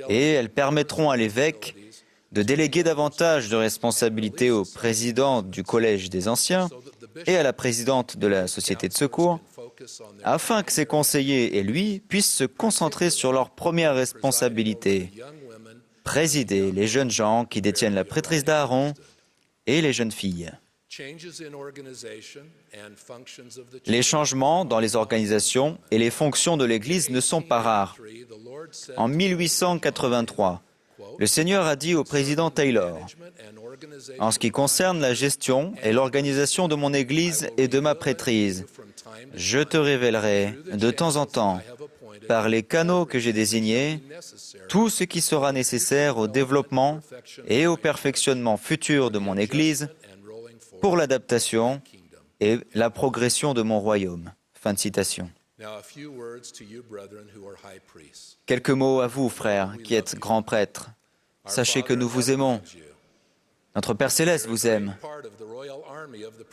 Et elles permettront à l'évêque de déléguer davantage de responsabilités au président du collège des anciens et à la présidente de la société de secours, afin que ses conseillers et lui puissent se concentrer sur leur première responsabilité, présider les jeunes gens qui détiennent la prêtrise d'Aaron et les jeunes filles. Les changements dans les organisations et les fonctions de l'Église ne sont pas rares. En 1883, le Seigneur a dit au président Taylor, « En ce qui concerne la gestion et l'organisation de mon Église et de ma prêtrise, je te révélerai de temps en temps, par les canaux que j'ai désignés, tout ce qui sera nécessaire au développement et au perfectionnement futur de mon Église pour l'adaptation et la progression de mon royaume. » Fin de citation. Quelques mots à vous, frères, qui êtes grands prêtres. Sachez que nous vous aimons. Notre Père Céleste vous aime.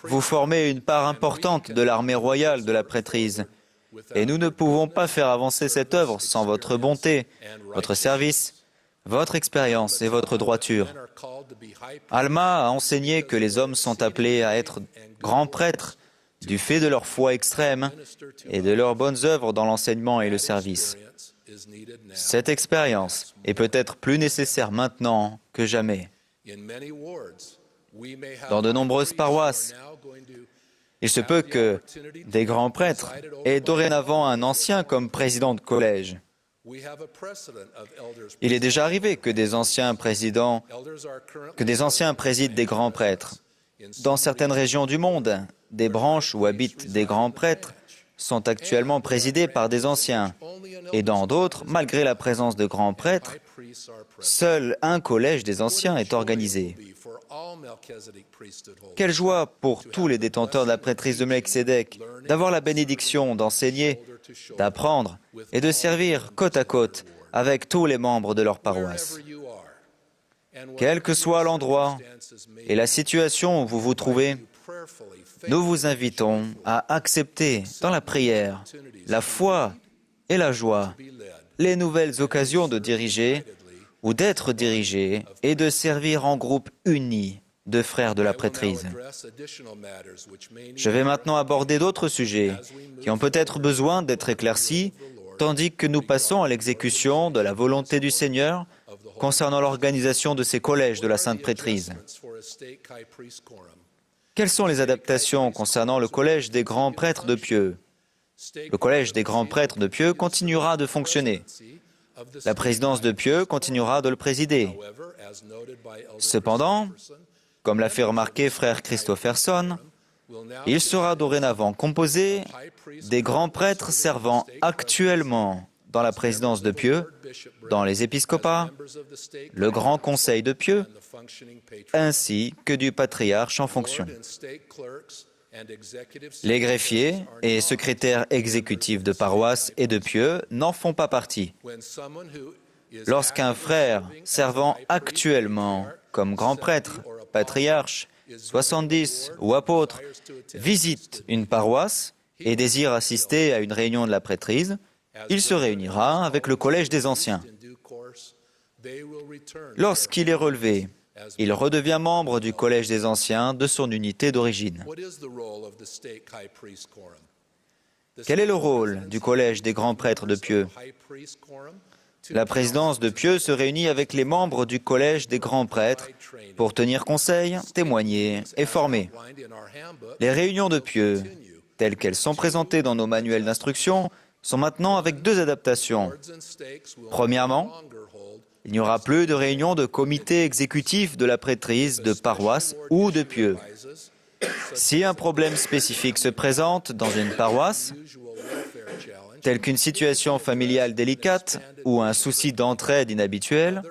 Vous formez une part importante de l'armée royale de la prêtrise. Et nous ne pouvons pas faire avancer cette œuvre sans votre bonté, votre service, votre expérience et votre droiture. Alma a enseigné que les hommes sont appelés à être grands prêtres du fait de leur foi extrême et de leurs bonnes œuvres dans l'enseignement et le service. Cette expérience est peut-être plus nécessaire maintenant que jamais. Dans de nombreuses paroisses, il se peut que des grands prêtres aient dorénavant un ancien comme président de collège. Il est déjà arrivé que des anciens président des grands prêtres. Dans certaines régions du monde, des branches où habitent des grands prêtres sont actuellement présidées par des anciens. Et dans d'autres, malgré la présence de grands prêtres, seul un collège des anciens est organisé. Quelle joie pour tous les détenteurs de la prêtrise de Melchisédek d'avoir la bénédiction d'enseigner, d'apprendre et de servir côte à côte avec tous les membres de leur paroisse. Quel que soit l'endroit et la situation où vous vous trouvez, Nous vous invitons à accepter dans la prière, la foi et la joie les nouvelles occasions de diriger ou d'être dirigés et de servir en groupe uni de frères de la prêtrise. Je vais maintenant aborder d'autres sujets qui ont peut-être besoin d'être éclaircis, tandis que nous passons à l'exécution de la volonté du Seigneur concernant l'organisation de ces collèges de la Sainte Prêtrise. Quelles sont les adaptations concernant le collège des grands prêtres de Pieux? Le collège des grands prêtres de Pieux continuera de fonctionner. La présidence de Pieux continuera de le présider. Cependant, comme l'a fait remarquer frère Christopherson, il sera dorénavant composé des grands prêtres servant actuellement dans la présidence de Pieux, dans les épiscopats, le grand conseil de Pieux, ainsi que du patriarche en fonction. Les greffiers et secrétaires exécutifs de paroisse et de Pieux n'en font pas partie. Lorsqu'un frère servant actuellement comme grand prêtre, patriarche, 70 ou apôtre visite une paroisse et désire assister à une réunion de la prêtrise, il se réunira avec le collège des anciens. Lorsqu'il est relevé, il redevient membre du collège des anciens de son unité d'origine. Quel est le rôle du collège des grands prêtres de Pieux? La présidence de Pieux se réunit avec les membres du collège des grands prêtres pour tenir conseil, témoigner et former. Les réunions de Pieux, telles qu'elles sont présentées dans nos manuels d'instruction, sont maintenant avec deux adaptations. Premièrement, il n'y aura plus de réunion de comité exécutif de la prêtrise, de paroisse ou de Pieux. Si un problème spécifique se présente dans une paroisse, tel qu'une situation familiale délicate ou un souci d'entraide inhabituel,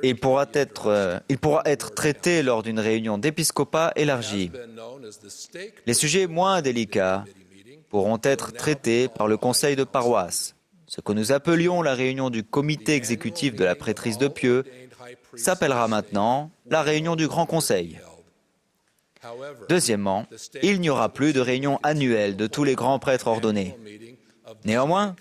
il pourra être traité lors d'une réunion d'épiscopat élargie. Les sujets moins délicats pourront être traités par le conseil de paroisse. Ce que nous appelions la réunion du comité exécutif de la prêtrise de Pieux s'appellera maintenant la réunion du Grand Conseil. Deuxièmement, il n'y aura plus de réunion annuelle de tous les grands prêtres ordonnés. Néanmoins,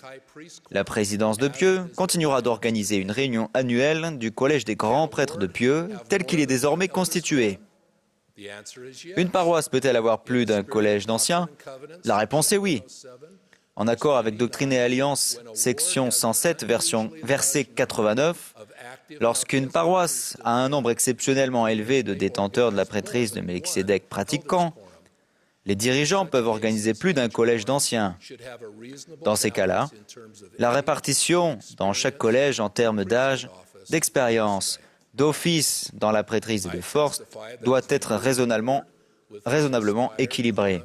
la présidence de Pieux continuera d'organiser une réunion annuelle du collège des grands prêtres de Pieux tel qu'il est désormais constitué. Une paroisse peut-elle avoir plus d'un collège d'anciens? La réponse est oui. En accord avec Doctrine et Alliance, section 107, verset 89, lorsqu'une paroisse a un nombre exceptionnellement élevé de détenteurs de la prêtrise de Melchisédek pratiquants, les dirigeants peuvent organiser plus d'un collège d'anciens. Dans ces cas-là, la répartition dans chaque collège en termes d'âge, d'expérience, d'office dans la prêtrise et de force doit être raisonnablement équilibrée.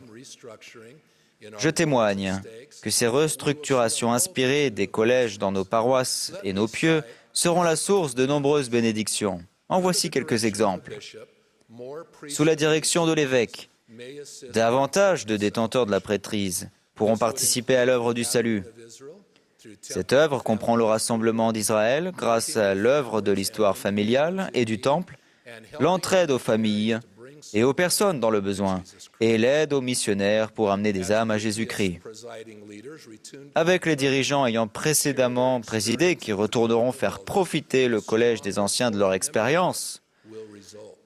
Je témoigne que ces restructurations inspirées des collèges dans nos paroisses et nos pieux seront la source de nombreuses bénédictions. En voici quelques exemples. Sous la direction de l'évêque, davantage de détenteurs de la prêtrise pourront participer à l'œuvre du salut. Cette œuvre comprend le rassemblement d'Israël grâce à l'œuvre de l'histoire familiale et du temple, l'entraide aux familles et aux personnes dans le besoin, et l'aide aux missionnaires pour amener des âmes à Jésus-Christ. Avec les dirigeants ayant précédemment présidé qui retourneront faire profiter le collège des anciens de leur expérience,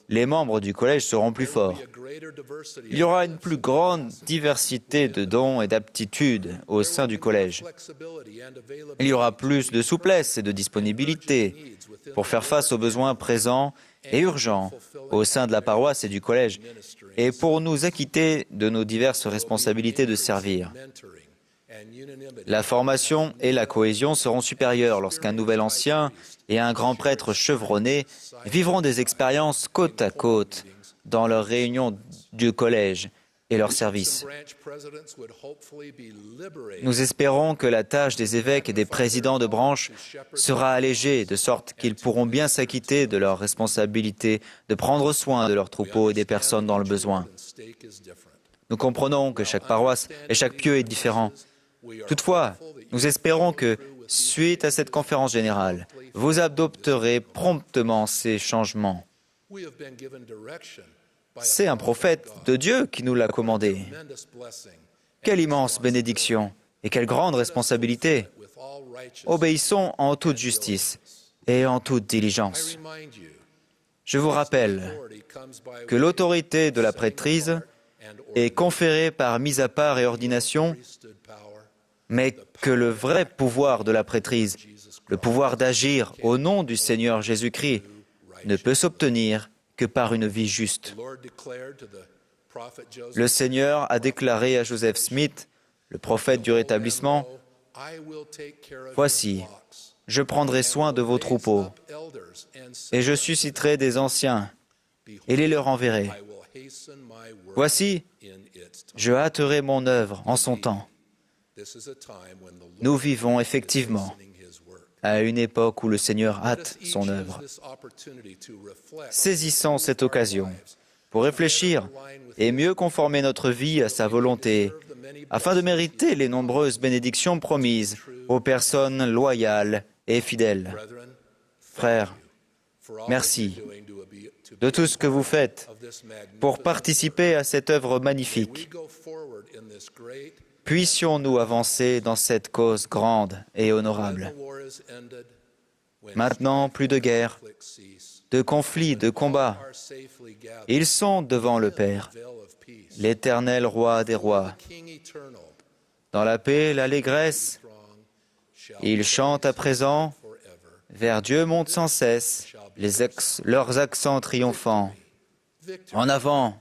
les membres du collège seront plus forts. Il y aura une plus grande diversité de dons et d'aptitudes au sein du collège. Il y aura plus de souplesse et de disponibilité pour faire face aux besoins présents et urgents au sein de la paroisse et du collège, et pour nous acquitter de nos diverses responsabilités de servir. La formation et la cohésion seront supérieures lorsqu'un nouvel ancien et un grand prêtre chevronné vivront des expériences côte à côte dans leurs réunions du collège et leurs services. Nous espérons que la tâche des évêques et des présidents de branche sera allégée, de sorte qu'ils pourront bien s'acquitter de leur responsabilité de prendre soin de leurs troupeaux et des personnes dans le besoin. Nous comprenons que chaque paroisse et chaque pieux est différent. Toutefois, nous espérons que, suite à cette conférence générale, vous adopterez promptement ces changements. C'est un prophète de Dieu qui nous l'a commandé. Quelle immense bénédiction et quelle grande responsabilité. Obéissons en toute justice et en toute diligence. Je vous rappelle que l'autorité de la prêtrise est conférée par mise à part et ordination, mais que le vrai pouvoir de la prêtrise, le pouvoir d'agir au nom du Seigneur Jésus-Christ, ne peut s'obtenir que par une vie juste. Le Seigneur a déclaré à Joseph Smith, le prophète du rétablissement, « Voici, je prendrai soin de vos troupeaux, et je susciterai des anciens, et les leur enverrai. Voici, je hâterai mon œuvre en son temps. » Nous vivons effectivement à une époque où le Seigneur hâte son œuvre. Saisissons cette occasion pour réfléchir et mieux conformer notre vie à sa volonté, afin de mériter les nombreuses bénédictions promises aux personnes loyales et fidèles. Frères, merci de tout ce que vous faites pour participer à cette œuvre magnifique. Puissions-nous avancer dans cette cause grande et honorable. Maintenant, plus de guerre, de conflits, de combats. Ils sont devant le Père, l'Éternel Roi des rois. Dans la paix, l'allégresse, ils chantent à présent, vers Dieu montent sans cesse leurs accents triomphants. En avant,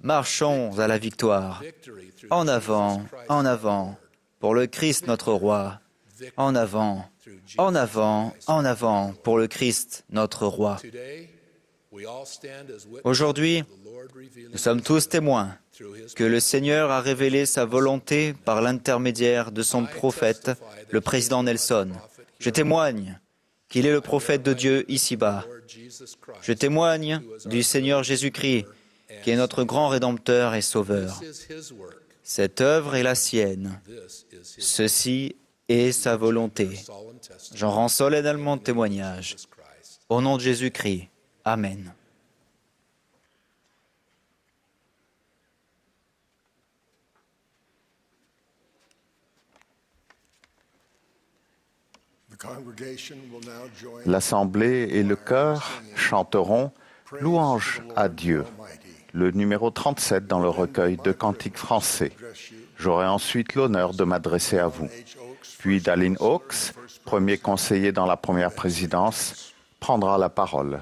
marchons à la victoire. En avant, pour le Christ notre Roi. En avant, pour le Christ notre Roi. Aujourd'hui, nous sommes tous témoins que le Seigneur a révélé sa volonté par l'intermédiaire de son prophète, le président Nelson. Je témoigne qu'il est le prophète de Dieu ici-bas. Je témoigne du Seigneur Jésus-Christ, qui est notre grand Rédempteur et Sauveur. Cette œuvre est la sienne. Ceci est sa volonté. J'en rends solennellement témoignage. Au nom de Jésus-Christ. Amen. L'Assemblée et le chœur chanteront « Louange à Dieu », le numéro 37 dans le recueil de cantiques français. J'aurai ensuite l'honneur de m'adresser à vous. Puis Dallin Oaks, premier conseiller dans la première présidence, prendra la parole.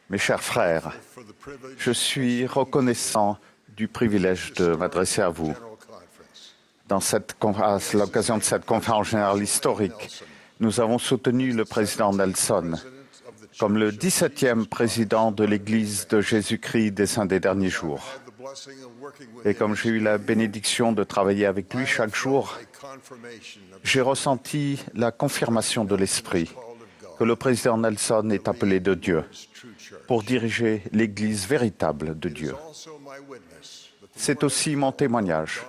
Mes chers frères, je suis reconnaissant du privilège de m'adresser à vous à l'occasion de cette conférence générale historique. Nous avons soutenu le président Nelson comme le 17e président de l'Église de Jésus-Christ des Saints des Derniers Jours. Et comme j'ai eu la bénédiction de travailler avec lui chaque jour, j'ai ressenti la confirmation de l'Esprit que le président Nelson est appelé de Dieu pour diriger l'Église véritable de Dieu. C'est aussi mon témoignage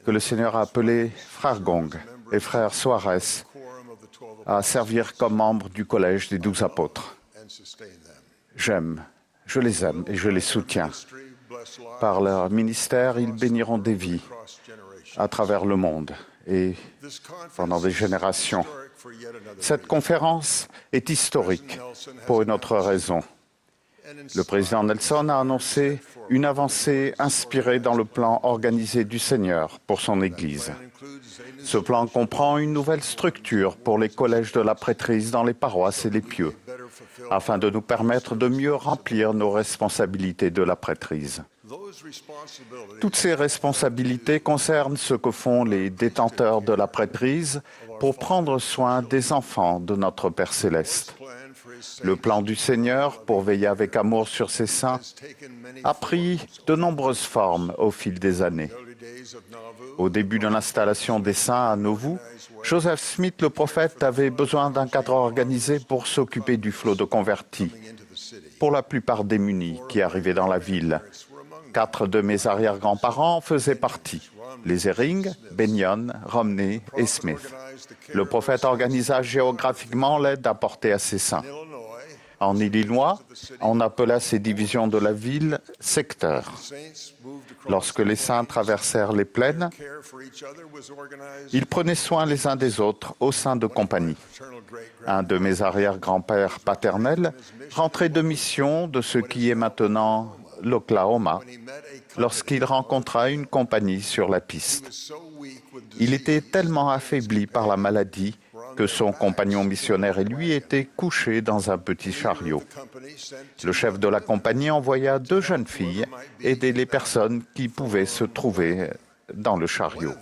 que le Seigneur a appelé frère Gong et frère Suarez à servir comme membres du collège des 12 apôtres. Je les aime et je les soutiens. Par leur ministère, ils béniront des vies à travers le monde et pendant des générations. Cette conférence est historique pour une autre raison. Le président Nelson a annoncé une avancée inspirée dans le plan organisé du Seigneur pour son Église. Ce plan comprend une nouvelle structure pour les collèges de la prêtrise dans les paroisses et les pieux, afin de nous permettre de mieux remplir nos responsabilités de la prêtrise. Toutes ces responsabilités concernent ce que font les détenteurs de la prêtrise pour prendre soin des enfants de notre Père céleste. Le plan du Seigneur pour veiller avec amour sur ses saints a pris de nombreuses formes au fil des années. Au début de l'installation des saints à Nauvoo, Joseph Smith, le prophète, avait besoin d'un cadre organisé pour s'occuper du flot de convertis, pour la plupart démunis qui arrivaient dans la ville. 4 de mes arrière-grands-parents faisaient partie, les Herring, Benyon, Romney et Smith. Le prophète organisa géographiquement l'aide apportée à ses saints. En Illinois, on appela ces divisions de la ville secteurs. Lorsque les saints traversèrent les plaines, ils prenaient soin les uns des autres au sein de compagnies. Un de mes arrière-grands-pères paternels rentrait de mission de ce qui est maintenant l'Oklahoma lorsqu'il rencontra une compagnie sur la piste. Il était tellement affaibli par la maladie que son compagnon missionnaire et lui étaient couchés dans un petit chariot. Le chef de la compagnie envoya 2 jeunes filles aider les personnes qui pouvaient se trouver dans le chariot.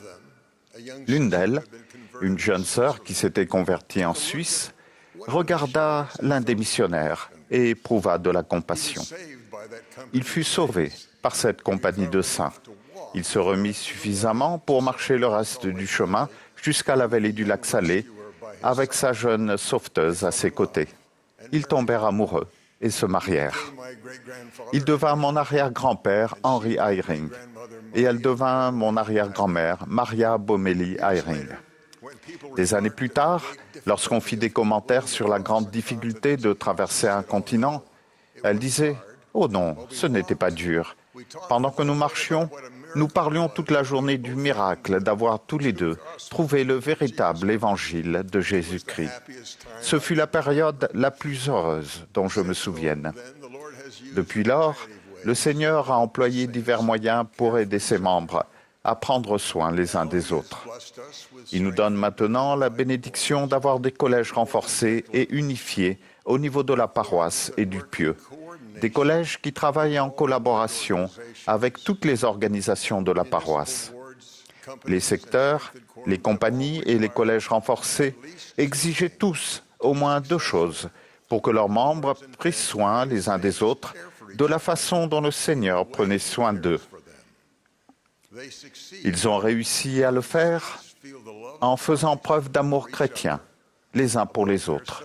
L'une d'elles, une jeune sœur qui s'était convertie en Suisse, regarda l'un des missionnaires et éprouva de la compassion. Il fut sauvé par cette compagnie de saints. Il se remit suffisamment pour marcher le reste du chemin jusqu'à la vallée du lac Salé, avec sa jeune sauveteuse à ses côtés. Ils tombèrent amoureux et se marièrent. Il devint mon arrière-grand-père, Henry Eyring, et elle devint mon arrière-grand-mère, Maria Bomelli Eyring. Des années plus tard, lorsqu'on fit des commentaires sur la grande difficulté de traverser un continent, elle disait « Oh non, ce n'était pas dur. Pendant que nous marchions, nous parlions toute la journée du miracle d'avoir tous les deux trouvé le véritable évangile de Jésus-Christ. Ce fut la période la plus heureuse dont je me souvienne. Depuis lors, le Seigneur a employé divers moyens pour aider ses membres à prendre soin les uns des autres. Il nous donne maintenant la bénédiction d'avoir des collèges renforcés et unifiés au niveau de la paroisse et du pieu. Des collèges qui travaillent en collaboration avec toutes les organisations de la paroisse. Les secteurs, les compagnies et les collèges renforcés exigeaient tous au moins 2 choses pour que leurs membres prissent soin les uns des autres de la façon dont le Seigneur prenait soin d'eux. Ils ont réussi à le faire en faisant preuve d'amour chrétien les uns pour les autres,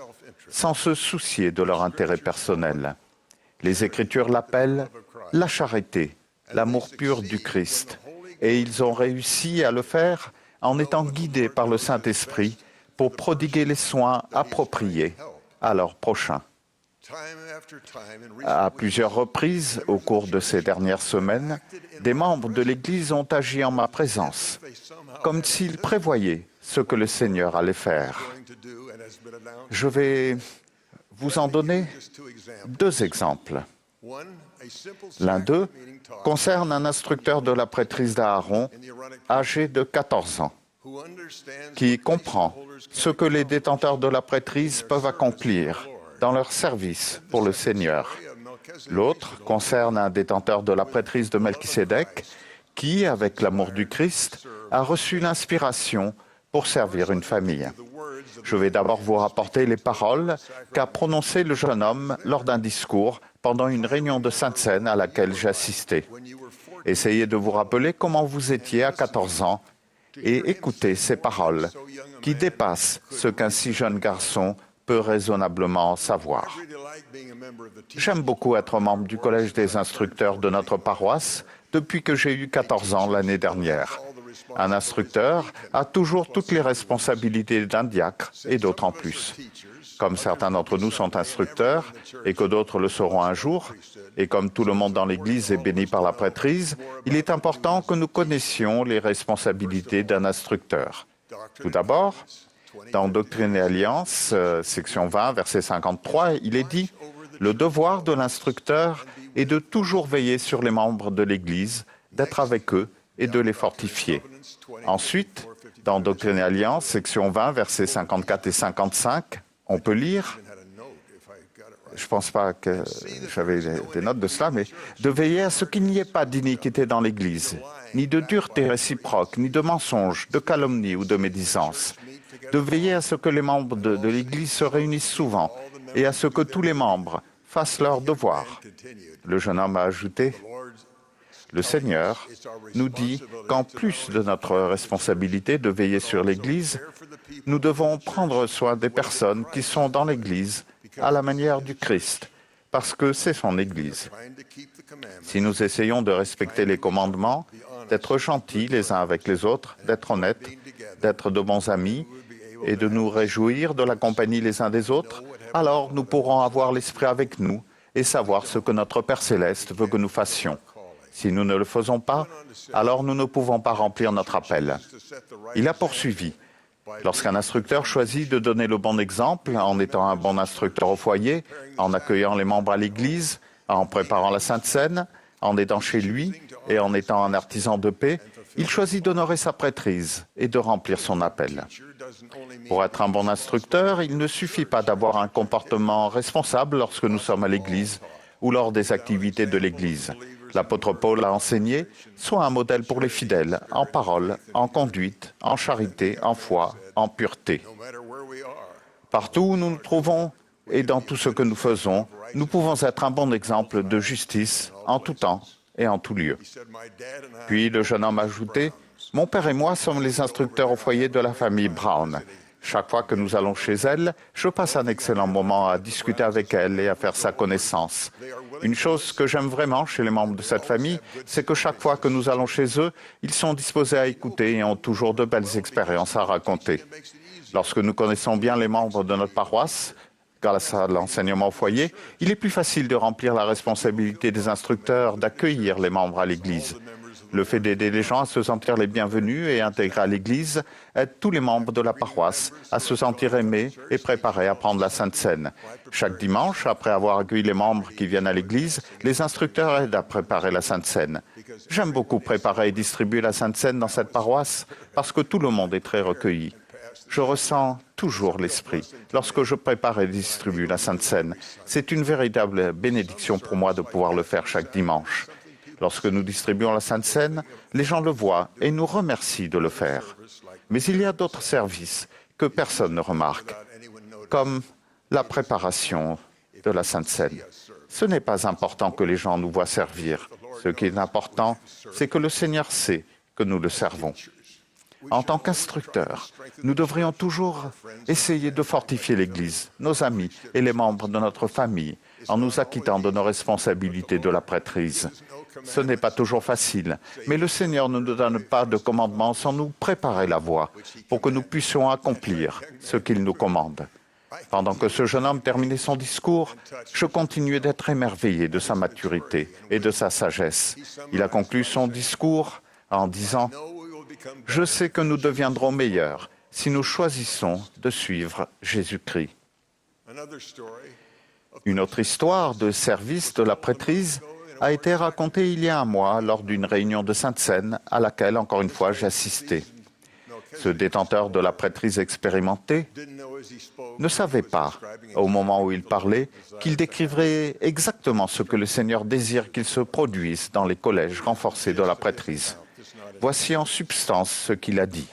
sans se soucier de leur intérêt personnel. Les Écritures l'appellent la charité, l'amour pur du Christ. Et ils ont réussi à le faire en étant guidés par le Saint-Esprit pour prodiguer les soins appropriés à leurs prochains. À plusieurs reprises, au cours de ces dernières semaines, des membres de l'Église ont agi en ma présence, comme s'ils prévoyaient ce que le Seigneur allait faire. Je vais vous en donner 2 exemples. L'un d'eux concerne un instructeur de la prêtrise d'Aaron, âgé de 14 ans, qui comprend ce que les détenteurs de la prêtrise peuvent accomplir dans leur service pour le Seigneur. L'autre concerne un détenteur de la prêtrise de Melchisédek qui, avec l'amour du Christ, a reçu l'inspiration pour servir une famille. Je vais d'abord vous rapporter les paroles qu'a prononcées le jeune homme lors d'un discours pendant une réunion de Sainte-Seine à laquelle j'ai assisté. Essayez de vous rappeler comment vous étiez à 14 ans et écoutez ces paroles qui dépassent ce qu'un si jeune garçon peut raisonnablement savoir. J'aime beaucoup être membre du Collège des instructeurs de notre paroisse depuis que j'ai eu 14 ans l'année dernière. Un instructeur a toujours toutes les responsabilités d'un diacre et d'autres en plus. Comme certains d'entre nous sont instructeurs et que d'autres le seront un jour, et comme tout le monde dans l'Église est béni par la prêtrise, il est important que nous connaissions les responsabilités d'un instructeur. Tout d'abord, dans Doctrine et Alliance, section 20, verset 53, il est dit « Le devoir de l'instructeur est de toujours veiller sur les membres de l'Église, d'être avec eux et de les fortifier. » Ensuite, dans Doctrine et Alliance, section 20, versets 54 et 55, on peut lire, je ne pense pas que j'avais des notes de cela, mais de veiller à ce qu'il n'y ait pas d'iniquité dans l'Église, ni de dureté réciproque, ni de mensonges, de calomnie ou de médisance. De veiller à ce que les membres de l'Église se réunissent souvent et à ce que tous les membres fassent leur devoir. Le jeune homme a ajouté, le Seigneur nous dit qu'en plus de notre responsabilité de veiller sur l'Église, nous devons prendre soin des personnes qui sont dans l'Église à la manière du Christ, parce que c'est son Église. Si nous essayons de respecter les commandements, d'être gentils les uns avec les autres, d'être honnêtes, d'être de bons amis et de nous réjouir de la compagnie les uns des autres, alors nous pourrons avoir l'Esprit avec nous et savoir ce que notre Père Céleste veut que nous fassions. Si nous ne le faisons pas, alors nous ne pouvons pas remplir notre appel. Il a poursuivi. Lorsqu'un instructeur choisit de donner le bon exemple en étant un bon instructeur au foyer, en accueillant les membres à l'Église, en préparant la Sainte Seine, en aidant chez lui et en étant un artisan de paix, il choisit d'honorer sa prêtrise et de remplir son appel. Pour être un bon instructeur, il ne suffit pas d'avoir un comportement responsable lorsque nous sommes à l'Église ou lors des activités de l'Église. L'apôtre Paul a enseigné « Sois un modèle pour les fidèles, en parole, en conduite, en charité, en foi, en pureté. » Partout où nous nous trouvons et dans tout ce que nous faisons, nous pouvons être un bon exemple de justice en tout temps et en tout lieu. Puis le jeune homme a ajouté « Mon père et moi sommes les instructeurs au foyer de la famille Brown. Chaque fois que nous allons chez elle, je passe un excellent moment à discuter avec elle et à faire sa connaissance. Une chose que j'aime vraiment chez les membres de cette famille, c'est que chaque fois que nous allons chez eux, ils sont disposés à écouter et ont toujours de belles expériences à raconter. Lorsque nous connaissons bien les membres de notre paroisse, grâce à l'enseignement au foyer, il est plus facile de remplir la responsabilité des instructeurs d'accueillir les membres à l'Église. Le fait d'aider les gens à se sentir les bienvenus et intégrés à l'Église aide tous les membres de la paroisse à se sentir aimés et préparés à prendre la Sainte Seine. Chaque dimanche, après avoir accueilli les membres qui viennent à l'Église, les instructeurs aident à préparer la Sainte Seine. J'aime beaucoup préparer et distribuer la Sainte Seine dans cette paroisse parce que tout le monde est très recueilli. Je ressens toujours l'Esprit lorsque je prépare et distribue la Sainte Seine. C'est une véritable bénédiction pour moi de pouvoir le faire chaque dimanche. Lorsque nous distribuons la Sainte Seine, les gens le voient et nous remercient de le faire. Mais il y a d'autres services que personne ne remarque, comme la préparation de la Sainte Seine. Ce n'est pas important que les gens nous voient servir. Ce qui est important, c'est que le Seigneur sait que nous le servons. En tant qu'instructeurs, nous devrions toujours essayer de fortifier l'Église, nos amis et les membres de notre famille, en nous acquittant de nos responsabilités de la prêtrise. Ce n'est pas toujours facile, mais le Seigneur ne nous donne pas de commandements sans nous préparer la voie pour que nous puissions accomplir ce qu'il nous commande. Pendant que ce jeune homme terminait son discours, je continuais d'être émerveillé de sa maturité et de sa sagesse. Il a conclu son discours en disant « Je sais que nous deviendrons meilleurs si nous choisissons de suivre Jésus-Christ. » Une autre histoire de service de la prêtrise a été racontée il y a un mois lors d'une réunion de Sainte-Seine à laquelle, encore une fois, j'ai assisté. Ce détenteur de la prêtrise expérimentée ne savait pas, au moment où il parlait, qu'il décrivrait exactement ce que le Seigneur désire qu'il se produise dans les collèges renforcés de la prêtrise. Voici en substance ce qu'il a dit.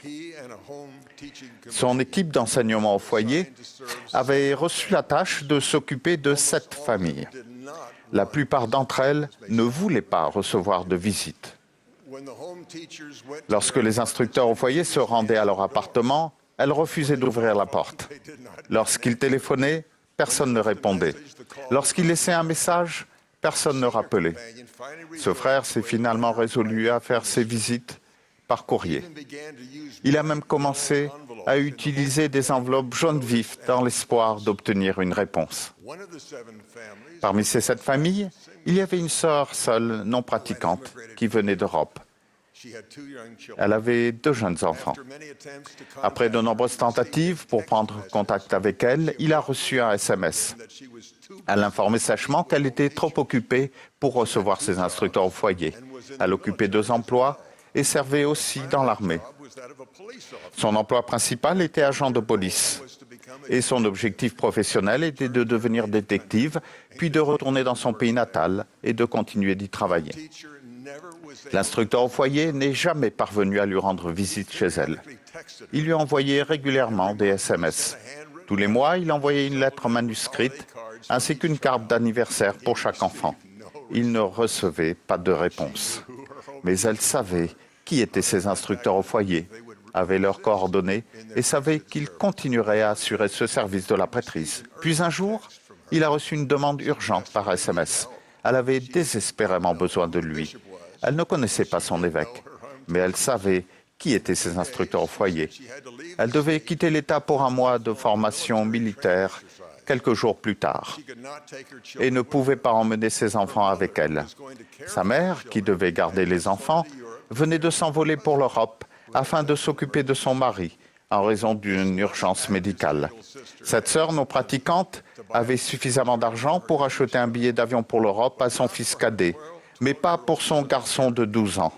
Son équipe d'enseignement au foyer avait reçu la tâche de s'occuper de 7 familles. La plupart d'entre elles ne voulaient pas recevoir de visite. Lorsque les instructeurs au foyer se rendaient à leur appartement, elles refusaient d'ouvrir la porte. Lorsqu'ils téléphonaient, personne ne répondait. Lorsqu'ils laissaient un message, personne ne rappelait. Ce frère s'est finalement résolu à faire ses visites par courrier. Il a même commencé à utiliser des enveloppes jaunes vifs dans l'espoir d'obtenir une réponse. Parmi ces 7 familles, il y avait une sœur seule, non pratiquante, qui venait d'Europe. Elle avait 2 jeunes enfants. Après de nombreuses tentatives pour prendre contact avec elle, il a reçu un SMS. Elle informait sèchement qu'elle était trop occupée pour recevoir ses instructeurs au foyer. Elle occupait 2 emplois et servait aussi dans l'armée. Son emploi principal était agent de police. Et son objectif professionnel était de devenir détective, puis de retourner dans son pays natal et de continuer d'y travailler. L'instructeur au foyer n'est jamais parvenu à lui rendre visite chez elle. Il lui envoyait régulièrement des SMS. Tous les mois, il envoyait une lettre manuscrite ainsi qu'une carte d'anniversaire pour chaque enfant. Il ne recevait pas de réponse. Mais elle savait qui étaient ses instructeurs au foyer, avait leurs coordonnées et savait qu'il continuerait à assurer ce service de la prêtrise. Puis un jour, il a reçu une demande urgente par SMS. Elle avait désespérément besoin de lui. Elle ne connaissait pas son évêque, mais elle savait qui étaient ses instructeurs au foyer. Elle devait quitter l'État pour un mois de formation militaire quelques jours plus tard et ne pouvait pas emmener ses enfants avec elle. Sa mère, qui devait garder les enfants, venait de s'envoler pour l'Europe afin de s'occuper de son mari en raison d'une urgence médicale. Cette sœur non pratiquante avait suffisamment d'argent pour acheter un billet d'avion pour l'Europe à son fils cadet, mais pas pour son garçon de 12 ans.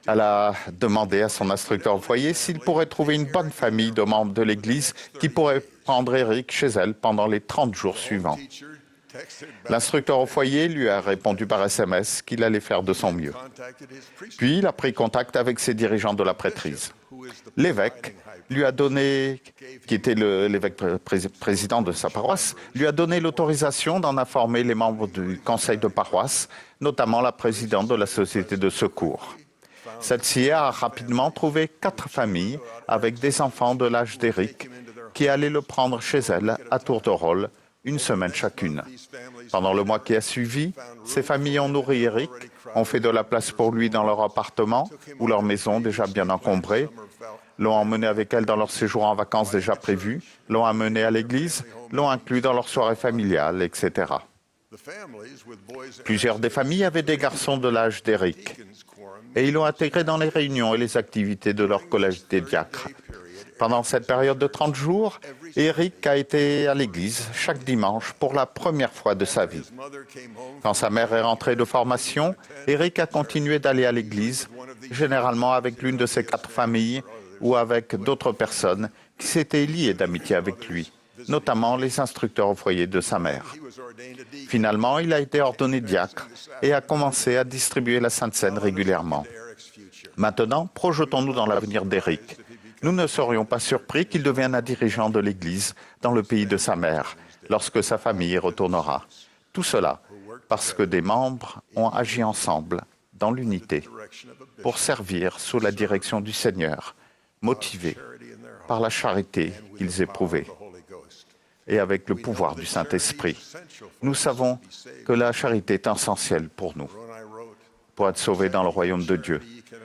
Elle a demandé à son instructeur au foyer s'il pourrait trouver une bonne famille de membres de l'Église qui pourrait prendre Eric chez elle pendant les 30 jours suivants. L'instructeur au foyer lui a répondu par SMS qu'il allait faire de son mieux. Puis il a pris contact avec ses dirigeants de la prêtrise. L'évêque lui a donné, qui était l'évêque président de sa paroisse, lui a donné l'autorisation d'en informer les membres du conseil de paroisse, notamment la présidente de la société de secours. Celle-ci a rapidement trouvé 4 familles avec des enfants de l'âge d'Éric qui allaient le prendre chez elle à tour de rôle, une semaine chacune. Pendant le mois qui a suivi, ces familles ont nourri Eric, ont fait de la place pour lui dans leur appartement ou leur maison déjà bien encombrée, l'ont emmené avec elles dans leur séjour en vacances déjà prévu, l'ont amené à l'église, l'ont inclus dans leur soirée familiale, etc. Plusieurs des familles avaient des garçons de l'âge d'Eric et ils l'ont intégré dans les réunions et les activités de leur collège des diacres. Pendant cette période de 30 jours, Eric a été à l'église chaque dimanche pour la première fois de sa vie. Quand sa mère est rentrée de formation, Eric a continué d'aller à l'église, généralement avec l'une de ses 4 familles ou avec d'autres personnes qui s'étaient liées d'amitié avec lui, notamment les instructeurs au foyer de sa mère. Finalement, il a été ordonné diacre et a commencé à distribuer la Sainte Seine régulièrement. Maintenant, projetons-nous dans l'avenir d'Eric. Nous ne serions pas surpris qu'il devienne un dirigeant de l'Église dans le pays de sa mère, lorsque sa famille y retournera. Tout cela parce que des membres ont agi ensemble, dans l'unité, pour servir sous la direction du Seigneur, motivés par la charité qu'ils éprouvaient et avec le pouvoir du Saint-Esprit. Nous savons que la charité est essentielle pour nous, pour être sauvés dans le royaume de Dieu.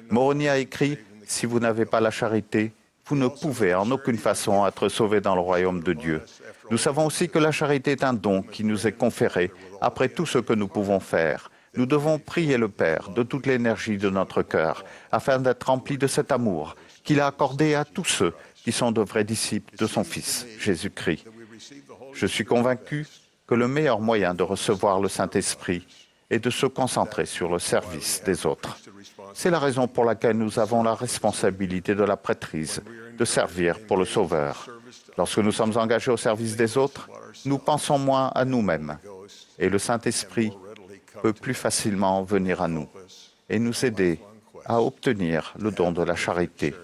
Moroni a écrit « Si vous n'avez pas la charité, vous ne pouvez en aucune façon être sauvés dans le royaume de Dieu. » Nous savons aussi que la charité est un don qui nous est conféré après tout ce que nous pouvons faire. Nous devons prier le Père de toute l'énergie de notre cœur afin d'être remplis de cet amour qu'il a accordé à tous ceux qui sont de vrais disciples de son Fils, Jésus-Christ. Je suis convaincu que le meilleur moyen de recevoir le Saint-Esprit et de se concentrer sur le service des autres. C'est la raison pour laquelle nous avons la responsabilité de la prêtrise, de servir pour le Sauveur. Lorsque nous sommes engagés au service des autres, nous pensons moins à nous-mêmes et le Saint-Esprit peut plus facilement venir à nous et nous aider à obtenir le don de la charité,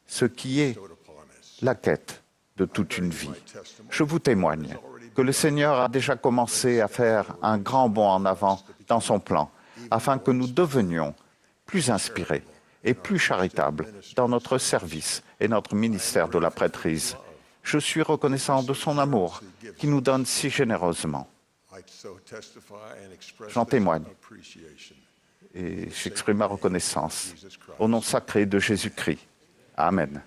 ce qui est la quête de toute une vie. Je vous témoigne que le Seigneur a déjà commencé à faire un grand bond en avant dans son plan, afin que nous devenions plus inspirés et plus charitables dans notre service et notre ministère de la prêtrise. Je suis reconnaissant de son amour qui nous donne si généreusement. J'en témoigne et j'exprime ma reconnaissance au nom sacré de Jésus-Christ. Amen.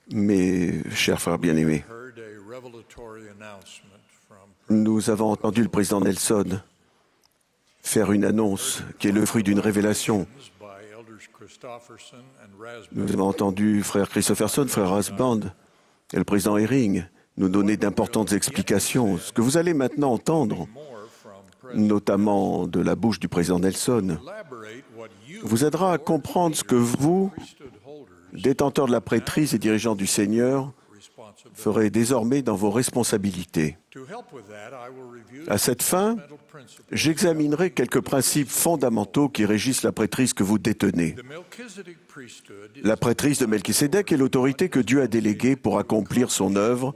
Mes chers frères bien-aimés, nous avons entendu le président Nelson faire une annonce qui est le fruit d'une révélation. Nous avons entendu frère Christopherson, frère Rasband et le président Herring nous donner d'importantes explications. Ce que vous allez maintenant entendre, notamment de la bouche du président Nelson, vous aidera à comprendre ce que vous, détenteurs de la prêtrise et dirigeants du Seigneur, ferez désormais dans vos responsabilités. À cette fin, j'examinerai quelques principes fondamentaux qui régissent la prêtrise que vous détenez. La prêtrise de Melchisédek est l'autorité que Dieu a déléguée pour accomplir son œuvre,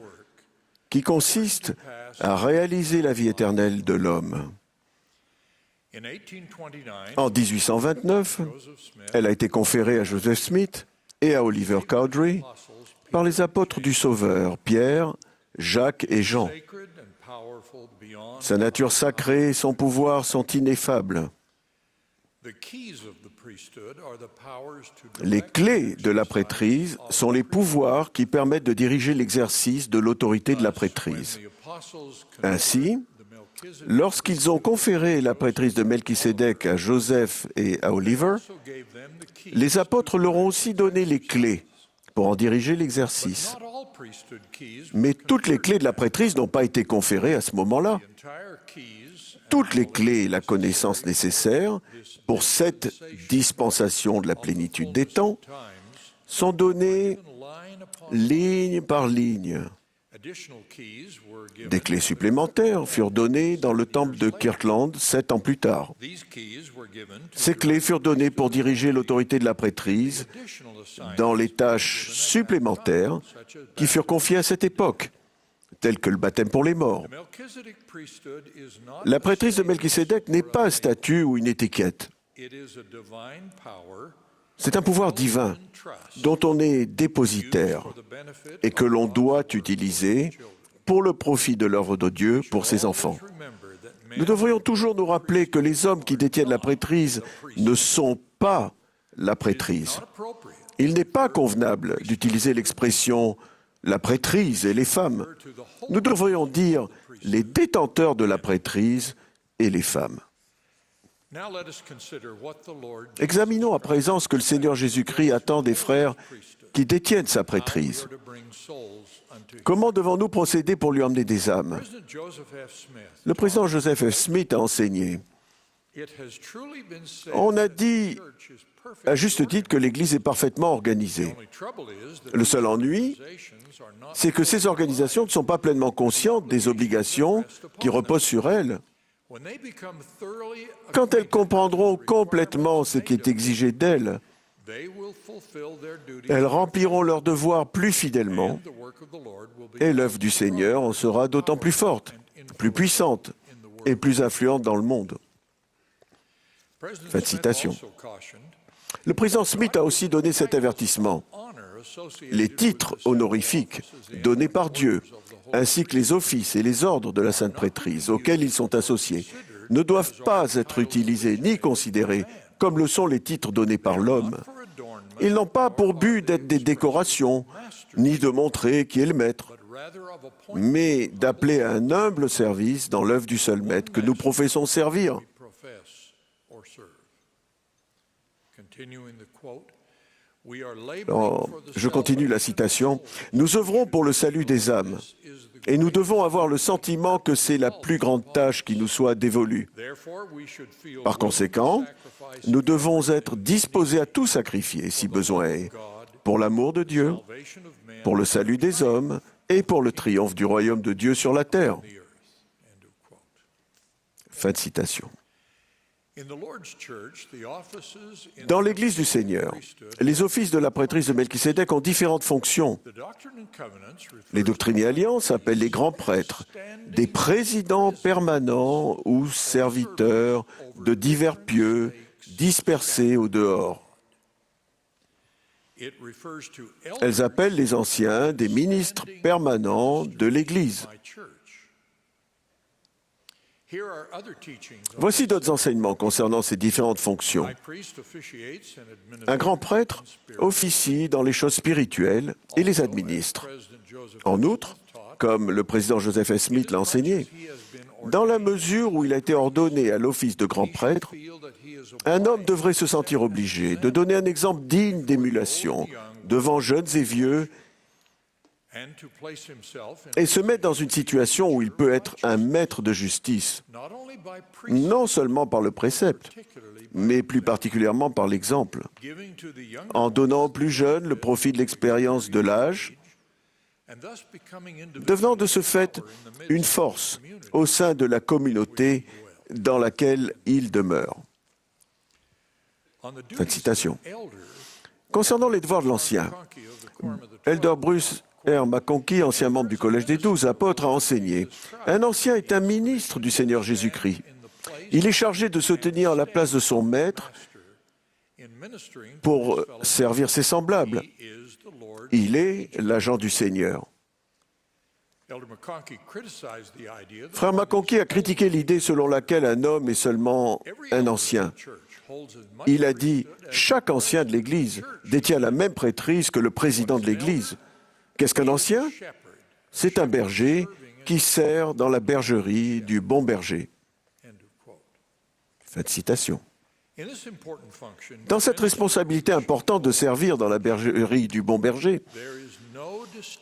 qui consiste à réaliser la vie éternelle de l'homme. En 1829, elle a été conférée à Joseph Smith et à Oliver Cowdery par les apôtres du Sauveur, Pierre, Jacques et Jean. Sa nature sacrée et son pouvoir sont ineffables. Les clés de la prêtrise sont les pouvoirs qui permettent de diriger l'exercice de l'autorité de la prêtrise. Ainsi, lorsqu'ils ont conféré la prêtrise de Melchisédek à Joseph et à Oliver, les apôtres leur ont aussi donné les clés pour en diriger l'exercice. Mais toutes les clés de la prêtrise n'ont pas été conférées à ce moment-là. Toutes les clés et la connaissance nécessaires pour cette dispensation de la plénitude des temps sont données ligne par ligne. Des clés supplémentaires furent données dans le temple de Kirtland 7 ans plus tard. Ces clés furent données pour diriger l'autorité de la prêtrise dans les tâches supplémentaires qui furent confiées à cette époque, telles que le baptême pour les morts. La prêtrise de Melchisédek n'est pas un statut ou une étiquette. C'est un pouvoir divin dont on est dépositaire et que l'on doit utiliser pour le profit de l'œuvre de Dieu pour ses enfants. Nous devrions toujours nous rappeler que les hommes qui détiennent la prêtrise ne sont pas la prêtrise. Il n'est pas convenable d'utiliser l'expression « la prêtrise et les femmes ». Nous devrions dire « les détenteurs de la prêtrise et les femmes ». Examinons à présent ce que le Seigneur Jésus-Christ attend des frères qui détiennent sa prêtrise. Comment devons-nous procéder pour lui emmener des âmes? Le président Joseph F. Smith a enseigné. On a dit, à juste titre, que l'Église est parfaitement organisée. Le seul ennui, c'est que ces organisations ne sont pas pleinement conscientes des obligations qui reposent sur elles. Quand elles comprendront complètement ce qui est exigé d'elles, elles rempliront leurs devoirs plus fidèlement et l'œuvre du Seigneur en sera d'autant plus forte, plus puissante et plus influente dans le monde. Fin de citation. Le président Smith a aussi donné cet avertissement. Les titres honorifiques donnés par Dieu, ainsi que les offices et les ordres de la Sainte Prêtrise auxquels ils sont associés, ne doivent pas être utilisés ni considérés comme le sont les titres donnés par l'homme. Ils n'ont pas pour but d'être des décorations, ni de montrer qui est le maître, mais d'appeler à un humble service dans l'œuvre du seul maître que nous professons servir. Je continue la citation. « Nous œuvrons pour le salut des âmes et nous devons avoir le sentiment que c'est la plus grande tâche qui nous soit dévolue. Par conséquent, nous devons être disposés à tout sacrifier, si besoin est, pour l'amour de Dieu, pour le salut des hommes et pour le triomphe du royaume de Dieu sur la terre. » Fin de citation. Dans l'Église du Seigneur, les offices de la prêtrise de Melchisédek ont différentes fonctions. Les Doctrines et Alliances appellent les grands prêtres des présidents permanents ou serviteurs de divers pieux dispersés au dehors. Elles appellent les anciens des ministres permanents de l'Église. Voici d'autres enseignements concernant ces différentes fonctions. Un grand prêtre officie dans les choses spirituelles et les administre. En outre, comme le président Joseph S. Smith l'a enseigné, dans la mesure où il a été ordonné à l'office de grand prêtre, un homme devrait se sentir obligé de donner un exemple digne d'émulation devant jeunes et vieux et se mettre dans une situation où il peut être un maître de justice, non seulement par le précepte, mais plus particulièrement par l'exemple, en donnant aux plus jeunes le profit de l'expérience de l'âge, devenant de ce fait une force au sein de la communauté dans laquelle il demeure. Fin de citation. Concernant les devoirs de l'ancien, Elder Bruce R. McConkie, ancien membre du Collège des 12 apôtres, a enseigné « Un ancien est un ministre du Seigneur Jésus-Christ. Il est chargé de se tenir à la place de son maître pour servir ses semblables. Il est l'agent du Seigneur. » Frère McConkie a critiqué l'idée selon laquelle un homme est seulement un ancien. Il a dit « Chaque ancien de l'Église détient la même prêtrise que le président de l'Église. » Qu'est-ce qu'un ancien? C'est un berger qui sert dans la bergerie du bon berger. Fin de citation. Dans cette responsabilité importante de servir dans la bergerie du bon berger,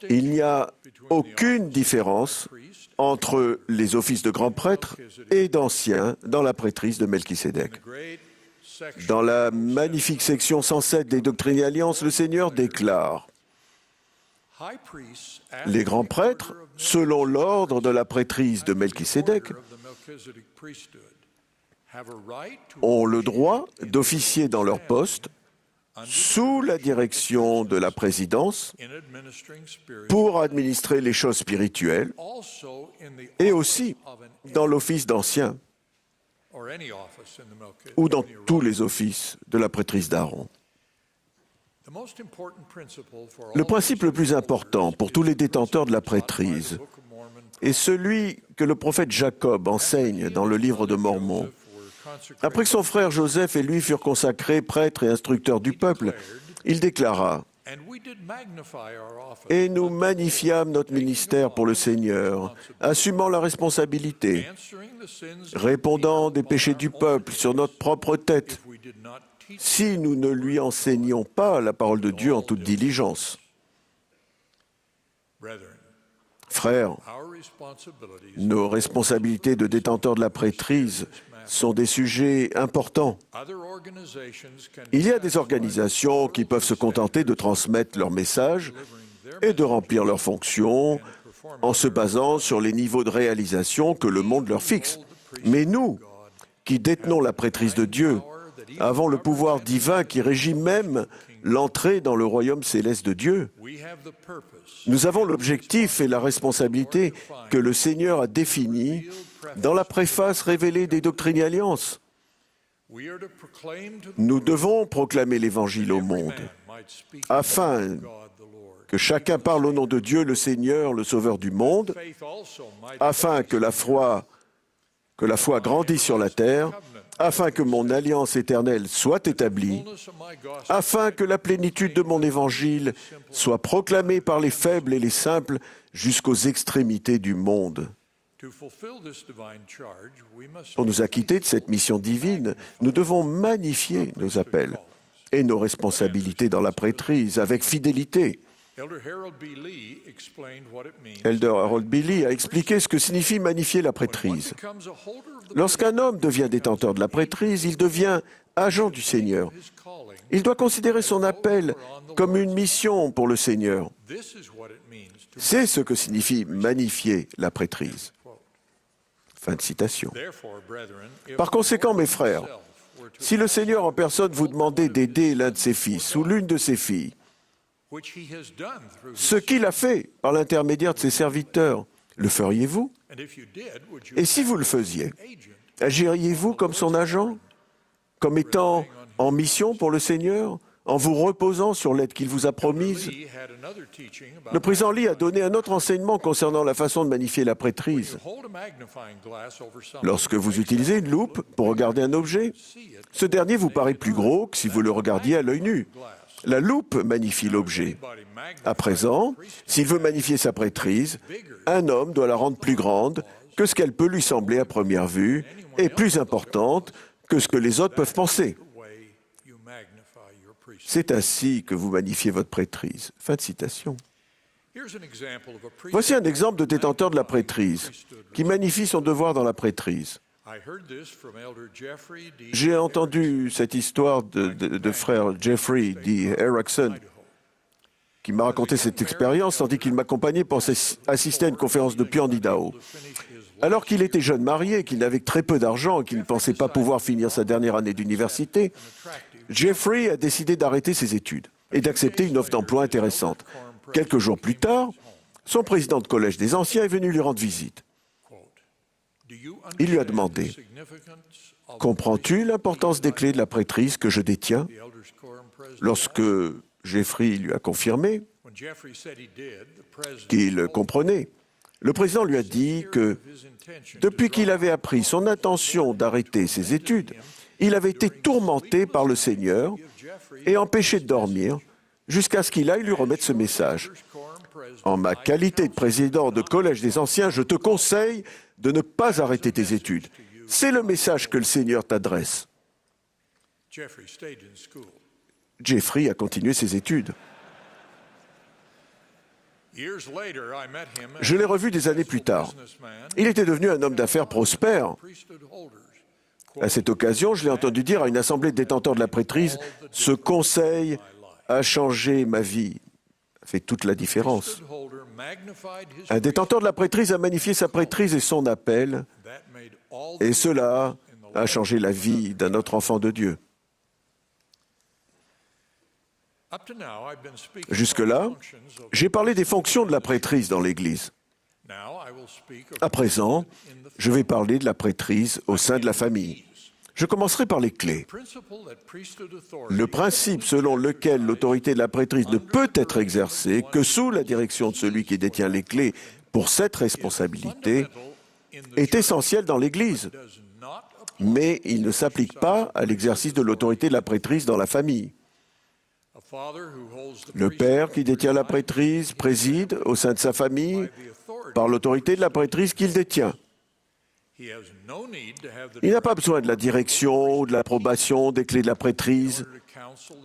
il n'y a aucune différence entre les offices de grand prêtre et d'anciens dans la prêtrise de Melchisédek. Dans la magnifique section 107 des Doctrines et Alliances, le Seigneur déclare « Les grands prêtres, selon l'ordre de la prêtrise de Melchisédek, ont le droit d'officier dans leur poste sous la direction de la présidence pour administrer les choses spirituelles et aussi dans l'office d'ancien ou dans tous les offices de la prêtrise d'Aaron. » Le principe le plus important pour tous les détenteurs de la prêtrise est celui que le prophète Jacob enseigne dans le livre de Mormon. Après que son frère Joseph et lui furent consacrés prêtres et instructeurs du peuple, il déclara « Et nous magnifiâmes notre ministère pour le Seigneur, assumant la responsabilité, répondant des péchés du peuple sur notre propre tête, si nous ne lui enseignions pas la parole de Dieu en toute diligence. » Frères, nos responsabilités de détenteurs de la prêtrise sont des sujets importants. Il y a des organisations qui peuvent se contenter de transmettre leur message et de remplir leurs fonctions en se basant sur les niveaux de réalisation que le monde leur fixe. Mais nous, qui détenons la prêtrise de Dieu, avons le pouvoir divin qui régit même l'entrée dans le royaume céleste de Dieu. Nous avons l'objectif et la responsabilité que le Seigneur a définis dans la préface révélée des Doctrines et Alliances. Nous devons proclamer l'Évangile au monde, afin que chacun parle au nom de Dieu, le Seigneur, le Sauveur du monde, afin que la foi grandisse sur la terre, afin que mon alliance éternelle soit établie, afin que la plénitude de mon Évangile soit proclamée par les faibles et les simples jusqu'aux extrémités du monde. Pour nous acquitter de cette mission divine, nous devons magnifier nos appels et nos responsabilités dans la prêtrise avec fidélité. Elder Harold B. Lee a expliqué ce que signifie magnifier la prêtrise. Lorsqu'un homme devient détenteur de la prêtrise, il devient agent du Seigneur. Il doit considérer son appel comme une mission pour le Seigneur. C'est ce que signifie magnifier la prêtrise. Fin de citation. Par conséquent, mes frères, si le Seigneur en personne vous demandait d'aider l'un de ses fils ou l'une de ses filles, ce qu'il a fait par l'intermédiaire de ses serviteurs, le feriez-vous? Et si vous le faisiez, agiriez-vous comme son agent, comme étant en mission pour le Seigneur, en vous reposant sur l'aide qu'il vous a promise? Le président Lee a donné un autre enseignement concernant la façon de magnifier la prêtrise. Lorsque vous utilisez une loupe pour regarder un objet, ce dernier vous paraît plus gros que si vous le regardiez à l'œil nu. La loupe magnifie l'objet. À présent, s'il veut magnifier sa prêtrise, un homme doit la rendre plus grande que ce qu'elle peut lui sembler à première vue et plus importante que ce que les autres peuvent penser. C'est ainsi que vous magnifiez votre prêtrise. Fin de citation. Voici un exemple de détenteur de la prêtrise qui magnifie son devoir dans la prêtrise. J'ai entendu cette histoire de frère Jeffrey D. Erickson qui m'a raconté cette expérience tandis qu'il m'accompagnait pour assister à une conférence de Puy en Idaho. Alors qu'il était jeune marié, qu'il n'avait que très peu d'argent et qu'il ne pensait pas pouvoir finir sa dernière année d'université, Jeffrey a décidé d'arrêter ses études et d'accepter une offre d'emploi intéressante. Quelques jours plus tard, son président de collège des anciens est venu lui rendre visite. Il lui a demandé « Comprends-tu l'importance des clés de la prêtrise que je détiens ?» Lorsque Jeffrey lui a confirmé qu'il comprenait, le président lui a dit que depuis qu'il avait appris son intention d'arrêter ses études, il avait été tourmenté par le Seigneur et empêché de dormir jusqu'à ce qu'il aille lui remettre ce message. En ma qualité de président de collège des anciens, je te conseille de ne pas arrêter tes études. C'est le message que le Seigneur t'adresse. Jeffrey a continué ses études. Je l'ai revu des années plus tard. Il était devenu un homme d'affaires prospère. À cette occasion, je l'ai entendu dire à une assemblée de détenteurs de la prêtrise, « Ce conseil a changé ma vie. » Ça fait toute la différence. Un détenteur de la prêtrise a magnifié sa prêtrise et son appel, et cela a changé la vie d'un autre enfant de Dieu. Jusque-là, j'ai parlé des fonctions de la prêtrise dans l'Église. À présent, je vais parler de la prêtrise au sein de la famille. Je commencerai par les clés. Le principe selon lequel l'autorité de la prêtrise ne peut être exercée que sous la direction de celui qui détient les clés pour cette responsabilité est essentiel dans l'Église, mais il ne s'applique pas à l'exercice de l'autorité de la prêtrise dans la famille. Le père qui détient la prêtrise préside au sein de sa famille par l'autorité de la prêtrise qu'il détient. Il n'a pas besoin de la direction ou de l'approbation des clés de la prêtrise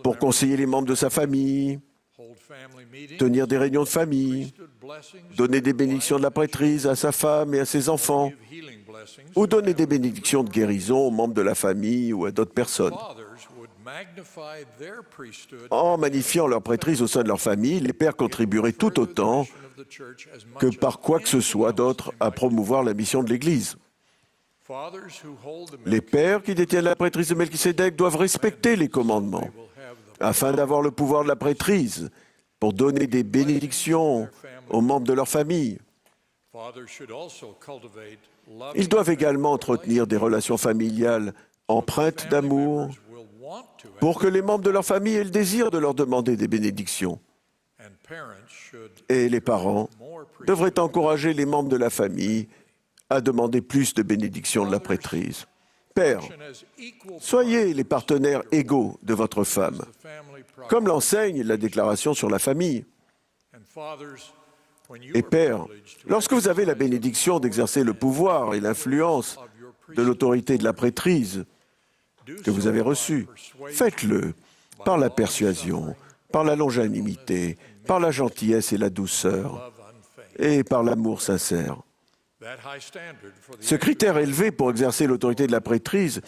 pour conseiller les membres de sa famille, tenir des réunions de famille, donner des bénédictions de la prêtrise à sa femme et à ses enfants, ou donner des bénédictions de guérison aux membres de la famille ou à d'autres personnes. En magnifiant leur prêtrise au sein de leur famille, les pères contribueraient tout autant que par quoi que ce soit d'autre à promouvoir la mission de l'Église. Les pères qui détiennent la prêtrise de Melchisédek doivent respecter les commandements afin d'avoir le pouvoir de la prêtrise pour donner des bénédictions aux membres de leur famille. Ils doivent également entretenir des relations familiales empreintes d'amour pour que les membres de leur famille aient le désir de leur demander des bénédictions. Et les parents devraient encourager les membres de la famille à demander plus de bénédictions de la prêtrise. Père, soyez les partenaires égaux de votre femme, comme l'enseigne la déclaration sur la famille. Et Père, lorsque vous avez la bénédiction d'exercer le pouvoir et l'influence de l'autorité de la prêtrise que vous avez reçue, faites-le par la persuasion, par la longanimité, par la gentillesse et la douceur, et par l'amour sincère. Ce critère élevé pour exercer l'autorité de la prêtrise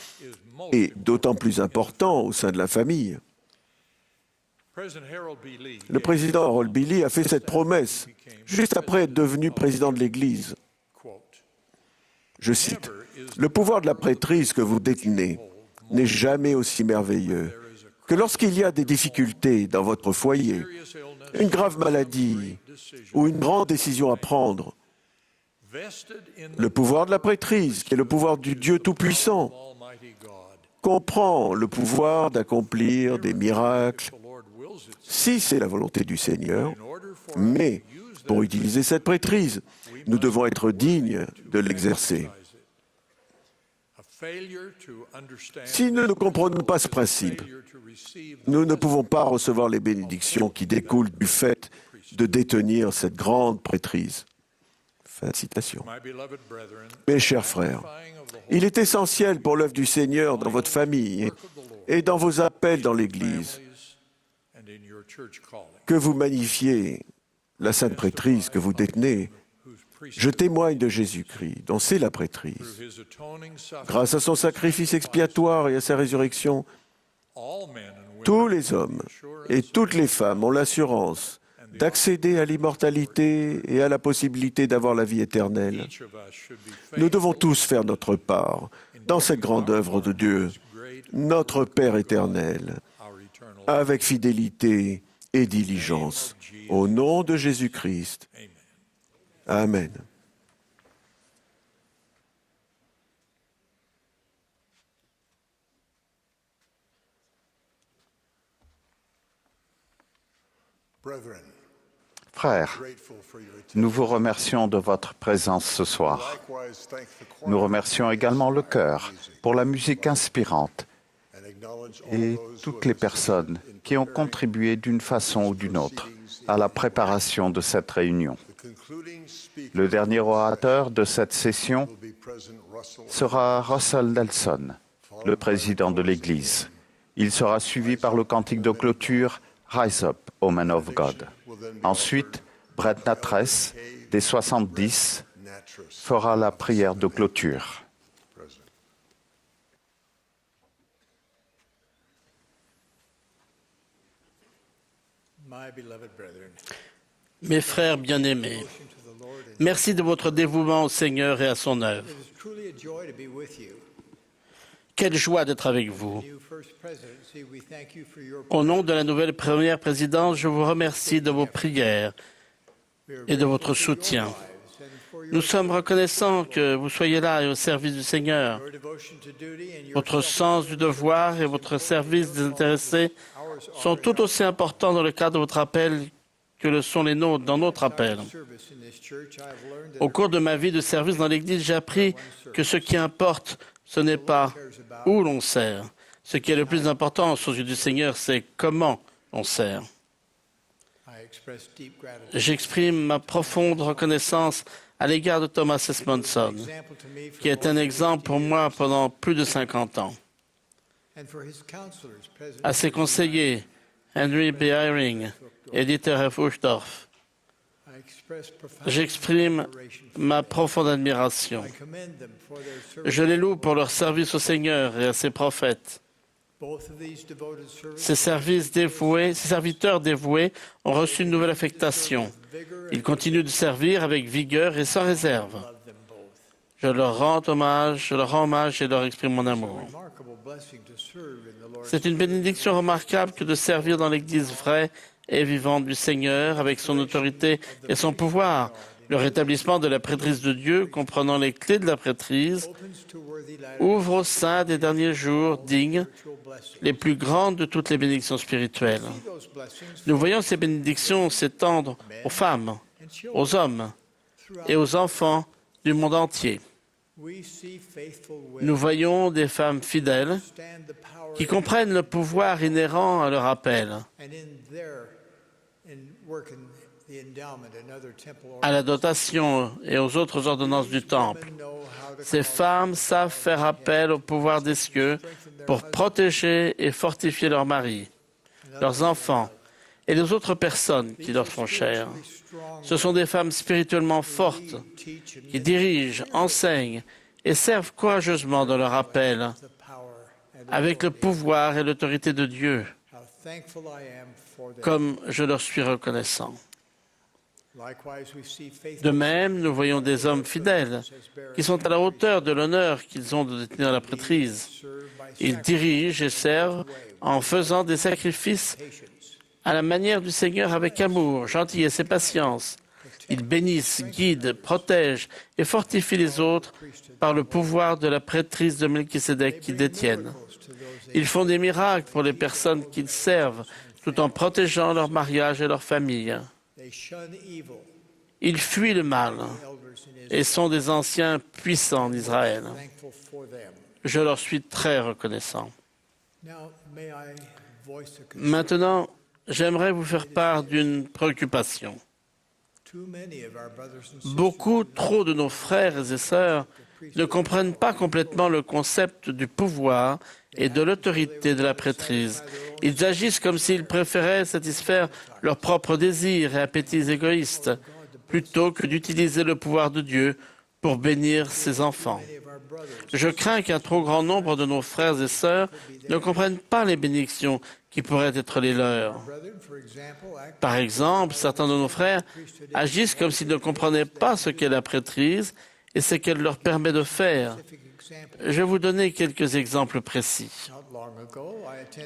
est d'autant plus important au sein de la famille. Le président Harold B. Lee a fait cette promesse juste après être devenu président de l'Église. Je cite, « Le pouvoir de la prêtrise que vous détenez n'est jamais aussi merveilleux que lorsqu'il y a des difficultés dans votre foyer, une grave maladie ou une grande décision à prendre. Le pouvoir de la prêtrise, qui est le pouvoir du Dieu Tout-Puissant, comprend le pouvoir d'accomplir des miracles si c'est la volonté du Seigneur, mais pour utiliser cette prêtrise, nous devons être dignes de l'exercer. Si nous ne comprenons pas ce principe, nous ne pouvons pas recevoir les bénédictions qui découlent du fait de détenir cette grande prêtrise. » Fin de citation. Mes chers frères, il est essentiel pour l'œuvre du Seigneur dans votre famille et dans vos appels dans l'Église que vous magnifiez la sainte prêtrise que vous détenez. Je témoigne de Jésus-Christ, dont c'est la prêtrise. Grâce à son sacrifice expiatoire et à sa résurrection, tous les hommes et toutes les femmes ont l'assurance d'accéder à l'immortalité et à la possibilité d'avoir la vie éternelle. Nous devons tous faire notre part dans cette grande œuvre de Dieu, notre Père éternel, avec fidélité et diligence. Au nom de Jésus-Christ. Amen. Frères, nous vous remercions de votre présence ce soir. Nous remercions également le chœur pour la musique inspirante et toutes les personnes qui ont contribué d'une façon ou d'une autre à la préparation de cette réunion. Le dernier orateur de cette session sera Russell Nelson, le président de l'Église. Il sera suivi par le cantique de clôture « Rise Up, O Man of God ». Ensuite, Brett Natress, des 70, fera la prière de clôture. Mes frères bien-aimés, merci de votre dévouement au Seigneur et à son œuvre. Quelle joie d'être avec vous. Au nom de la nouvelle première présidence, je vous remercie de vos prières et de votre soutien. Nous sommes reconnaissants que vous soyez là et au service du Seigneur. Votre sens du devoir et votre service désintéressé sont tout aussi importants dans le cadre de votre appel que le sont les nôtres dans notre appel. Au cours de ma vie de service dans l'Église, j'ai appris que ce qui importe, ce n'est pas où l'on sert. Ce qui est le plus important aux yeux du Seigneur, c'est comment on sert. J'exprime ma profonde reconnaissance à l'égard de Thomas S. Monson, qui est un exemple pour moi pendant plus de 50 ans. À ses conseillers, Henry B. Eyring et Dieter F. Uchtdorf, j'exprime ma profonde admiration. Je les loue pour leur service au Seigneur et à ses prophètes. Ces serviteurs dévoués ont reçu une nouvelle affectation. Ils continuent de servir avec vigueur et sans réserve. Je leur rends hommage et leur exprime mon amour. C'est une bénédiction remarquable que de servir dans l'Église vraie et vivante du Seigneur avec son autorité et son pouvoir. Le rétablissement de la prêtrise de Dieu, comprenant les clés de la prêtrise, ouvre au sein des derniers jours dignes les plus grandes de toutes les bénédictions spirituelles. Nous voyons ces bénédictions s'étendre aux femmes, aux hommes et aux enfants du monde entier. Nous voyons des femmes fidèles qui comprennent le pouvoir inhérent à leur appel, à la dotation et aux autres ordonnances du Temple. Ces femmes savent faire appel au pouvoir des cieux pour protéger et fortifier leurs maris. leurs enfants et les autres personnes qui leur sont chères. Ce sont des femmes spirituellement fortes qui dirigent, enseignent et servent courageusement dans leur appel avec le pouvoir et l'autorité de Dieu, comme je leur suis reconnaissant. De même, nous voyons des hommes fidèles qui sont à la hauteur de l'honneur qu'ils ont de détenir la prêtrise. Ils dirigent et servent en faisant des sacrifices à la manière du Seigneur avec amour, gentillesse et patience. Ils bénissent, guident, protègent et fortifient les autres par le pouvoir de la prêtrise de Melchisédek qu'ils détiennent. Ils font des miracles pour les personnes qu'ils servent, tout en protégeant leur mariage et leur famille. Ils fuient le mal et sont des anciens puissants d'Israël. Je leur suis très reconnaissant. Maintenant, j'aimerais vous faire part d'une préoccupation. Beaucoup trop de nos frères et sœurs ne comprennent pas complètement le concept du pouvoir et de l'autorité de la prêtrise. Ils agissent comme s'ils préféraient satisfaire leurs propres désirs et appétits égoïstes, plutôt que d'utiliser le pouvoir de Dieu pour bénir ses enfants. Je crains qu'un trop grand nombre de nos frères et sœurs ne comprennent pas les bénédictions qui pourraient être les leurs. Par exemple, certains de nos frères agissent comme s'ils ne comprenaient pas ce qu'est la prêtrise et ce qu'elle leur permet de faire. Je vais vous donner quelques exemples précis.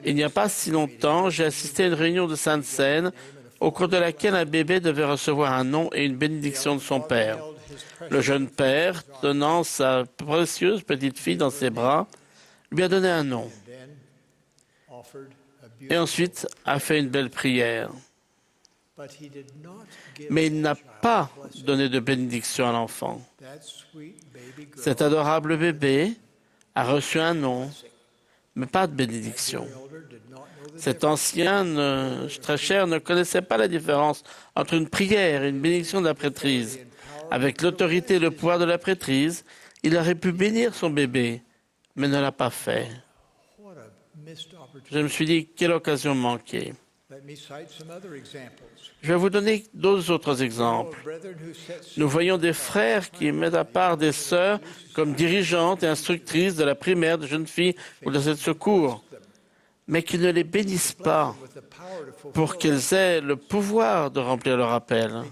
Il n'y a pas si longtemps, j'ai assisté à une réunion de Sainte Seine au cours de laquelle un bébé devait recevoir un nom et une bénédiction de son père. Le jeune père, tenant sa précieuse petite fille dans ses bras, lui a donné un nom et ensuite a fait une belle prière. Mais il n'a pas donné de bénédiction à l'enfant. Cet adorable bébé a reçu un nom, mais pas de bénédiction. Cet ancien, très cher, ne connaissait pas la différence entre une prière et une bénédiction de la prêtrise. Avec l'autorité et le pouvoir de la prêtrise, il aurait pu bénir son bébé, mais ne l'a pas fait. Je me suis dit, quelle occasion manquée. Je vais vous donner d'autres autres exemples. Nous voyons des frères qui mettent à part des sœurs comme dirigeantes et instructrices de la primaire, de jeunes filles ou de cette secours, mais qui ne les bénissent pas pour qu'elles aient le pouvoir de remplir leur appel.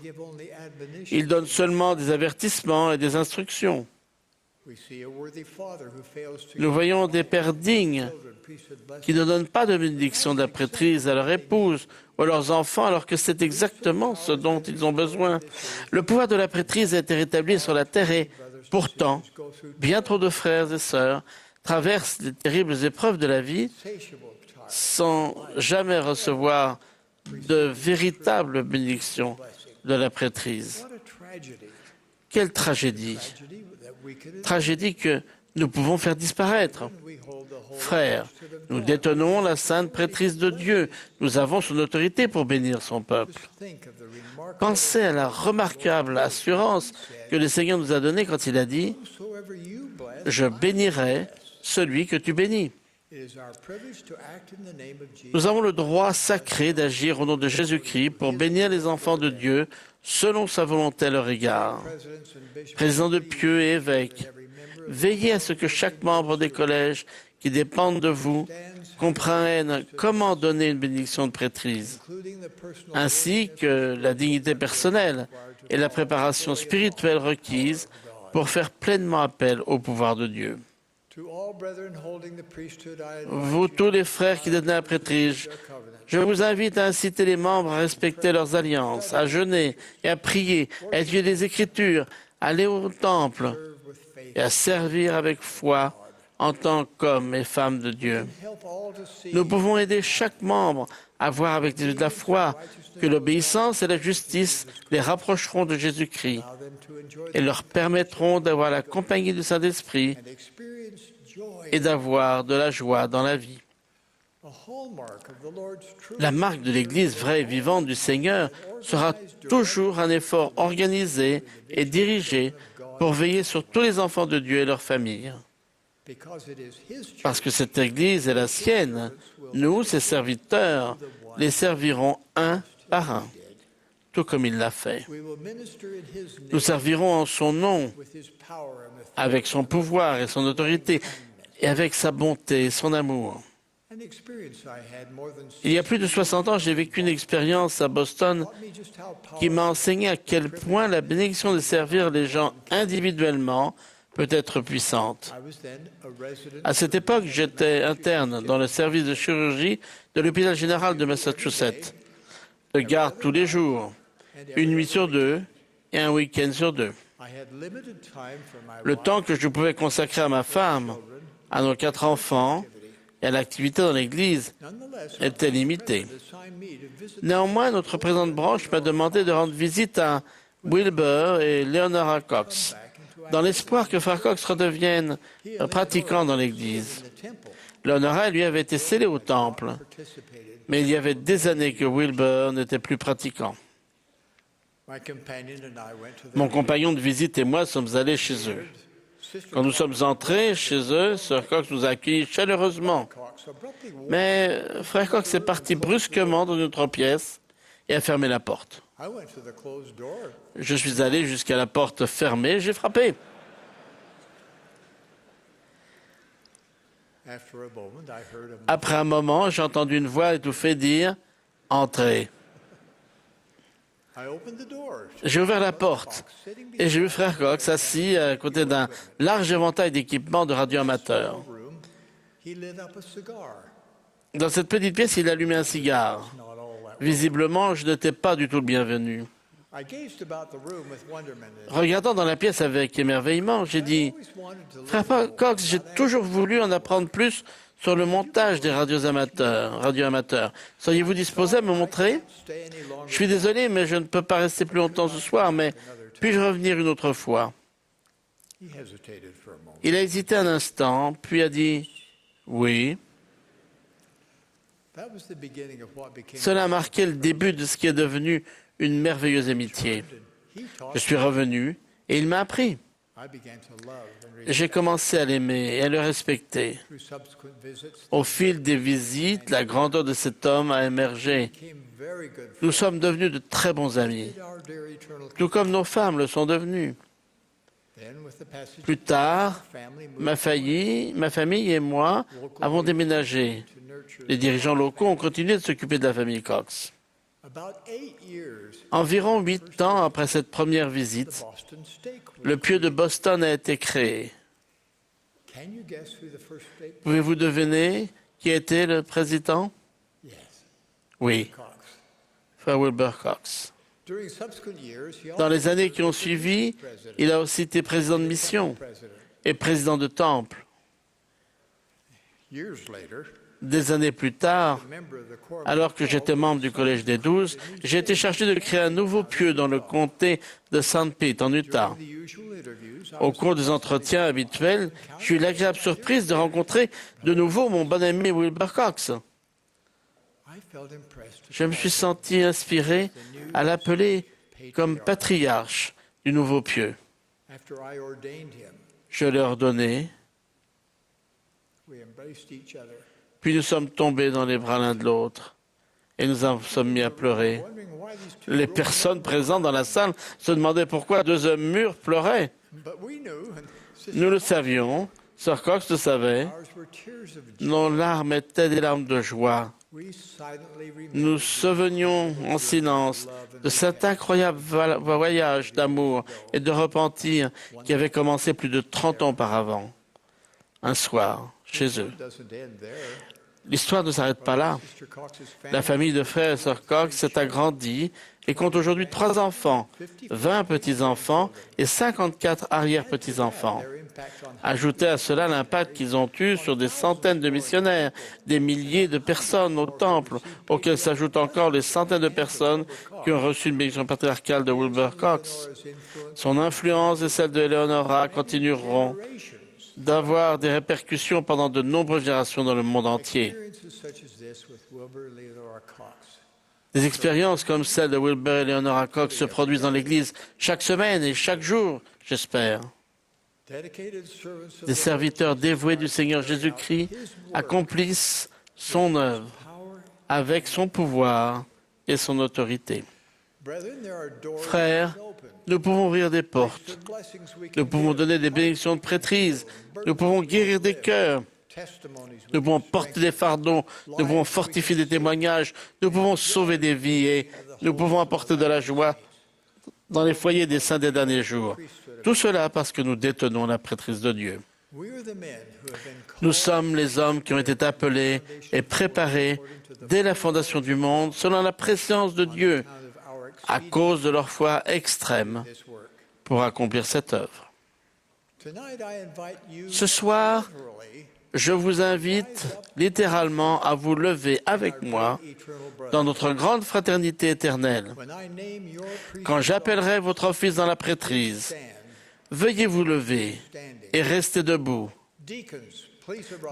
Ils donnent seulement des avertissements et des instructions. Nous voyons des pères dignes qui ne donnent pas de bénédiction de la prêtrise à leur épouse ou à leurs enfants, alors que c'est exactement ce dont ils ont besoin. Le pouvoir de la prêtrise a été rétabli sur la terre et, pourtant, bien trop de frères et sœurs traversent les terribles épreuves de la vie sans jamais recevoir de véritable bénédiction de la prêtrise. Quelle tragédie! Tragédie que nous pouvons faire disparaître. Frères, nous détenons la sainte prêtrise de Dieu. Nous avons son autorité pour bénir son peuple. Pensez à la remarquable assurance que le Seigneur nous a donnée quand il a dit « Je bénirai celui que tu bénis ». Nous avons le droit sacré d'agir au nom de Jésus-Christ pour bénir les enfants de Dieu selon sa volonté à leur égard. Présidents de pieux et évêques, veillez à ce que chaque membre des collèges qui dépendent de vous comprennent comment donner une bénédiction de prêtrise, ainsi que la dignité personnelle et la préparation spirituelle requise pour faire pleinement appel au pouvoir de Dieu. Vous tous les frères qui donnez la prêtrise, je vous invite à inciter les membres à respecter leurs alliances, à jeûner et à prier, à étudier les Écritures, à aller au temple et à servir avec foi en tant qu'hommes et femmes de Dieu. Nous pouvons aider chaque membre à voir avec les yeux de la foi que l'obéissance et la justice les rapprocheront de Jésus-Christ et leur permettront d'avoir la compagnie du Saint-Esprit et d'avoir de la joie dans la vie. La marque de l'Église vraie et vivante du Seigneur sera toujours un effort organisé et dirigé pour veiller sur tous les enfants de Dieu et leurs familles. Parce que cette Église est la sienne, nous, ses serviteurs, les servirons un par un, tout comme il l'a fait. Nous servirons en son nom, avec son pouvoir et son autorité, et avec sa bonté et son amour. Il y a plus de 60 ans, j'ai vécu une expérience à Boston qui m'a enseigné à quel point la bénédiction de servir les gens individuellement peut être puissante. À cette époque, j'étais interne dans le service de chirurgie de l'hôpital général de Massachusetts. Je garde tous les jours, une nuit sur deux et un week-end sur deux. Le temps que je pouvais consacrer à ma femme, à nos 4 enfants et à l'activité dans l'Église était limité. Néanmoins, notre président de branche m'a demandé de rendre visite à Wilbur et Leonora Cox, dans l'espoir que Frère Cox redevienne pratiquant dans l'Église. Leonora, lui, avait été scellée au temple, mais il y avait des années que Wilbur n'était plus pratiquant. Mon compagnon de visite et moi sommes allés chez eux. Quand nous sommes entrés chez eux, Sœur Cox nous a accueillis chaleureusement. Mais Frère Cox est parti brusquement dans une autre pièce et a fermé la porte. Je suis allé jusqu'à la porte fermée, j'ai frappé. Après un moment, j'ai entendu une voix étouffée dire « Entrez ». J'ai ouvert la porte et j'ai vu Frère Cox assis à côté d'un large éventail d'équipements de radioamateurs. Dans cette petite pièce, il allumait un cigare. Visiblement, je n'étais pas du tout le bienvenu. Regardant dans la pièce avec émerveillement, j'ai dit « Frère Cox, j'ai toujours voulu en apprendre plus sur le montage des radioamateurs. Seriez-vous disposé à me montrer? Je suis désolé, mais je ne peux pas rester plus longtemps ce soir, mais puis-je revenir une autre fois? » Il a hésité un instant, puis a dit « Oui ». Cela a marqué le début de ce qui est devenu une merveilleuse amitié. Je suis revenu et il m'a appris. J'ai commencé à l'aimer et à le respecter. Au fil des visites, la grandeur de cet homme a émergé. Nous sommes devenus de très bons amis, tout comme nos femmes le sont devenues. Plus tard, ma famille et moi avons déménagé. Les dirigeants locaux ont continué de s'occuper de la famille Cox. Environ 8 ans après cette première visite, le pieu de Boston a été créé. Pouvez-vous deviner qui était le président? Oui, Frère Wilbur Cox. Dans les années qui ont suivi, il a aussi été président de mission et président de temple. Des années plus tard, alors que j'étais membre du Collège des 12, j'ai été chargé de créer un nouveau pieu dans le comté de St. Pete, en Utah. Au cours des entretiens habituels, j'ai eu l'agréable surprise de rencontrer de nouveau mon bon ami Wilbur Cox. Je me suis senti inspiré à l'appeler comme patriarche du nouveau pieu. Je l'ai ordonné, puis nous sommes tombés dans les bras l'un de l'autre et nous en sommes mis à pleurer. Les personnes présentes dans la salle se demandaient pourquoi 2 hommes mûrs pleuraient. Nous le savions, Sœur Cox le savait, nos larmes étaient des larmes de joie. Nous nous souvenions en silence de cet incroyable voyage d'amour et de repentir qui avait commencé plus de 30 ans auparavant. Un soir, chez eux. L'histoire ne s'arrête pas là. La famille de frères et sœurs Cox s'est agrandie et compte aujourd'hui 3 enfants, 20 petits-enfants et 54 arrière-petits-enfants. Ajoutez à cela l'impact qu'ils ont eu sur des centaines de missionnaires, des milliers de personnes au temple, auxquels s'ajoutent encore les centaines de personnes qui ont reçu une bénédiction patriarcale de Wilbur Cox. Son influence et celle de Eleonora continueront d'avoir des répercussions pendant de nombreuses générations dans le monde entier. Des expériences comme celle de Wilbur et Leonora Cox se produisent dans l'Église chaque semaine et chaque jour, j'espère. Des serviteurs dévoués du Seigneur Jésus-Christ accomplissent son œuvre avec son pouvoir et son autorité. Frères, nous pouvons ouvrir des portes, nous pouvons donner des bénédictions de prêtrise, nous pouvons guérir des cœurs, nous pouvons porter des fardeaux, nous pouvons fortifier des témoignages, nous pouvons sauver des vies et nous pouvons apporter de la joie dans les foyers des saints des derniers jours. Tout cela parce que nous détenons la prêtrise de Dieu. Nous sommes les hommes qui ont été appelés et préparés dès la fondation du monde selon la préscience de Dieu à cause de leur foi extrême pour accomplir cette œuvre. Ce soir, je vous invite littéralement à vous lever avec moi dans notre grande fraternité éternelle. Quand j'appellerai votre office dans la prêtrise, veuillez vous lever et rester debout.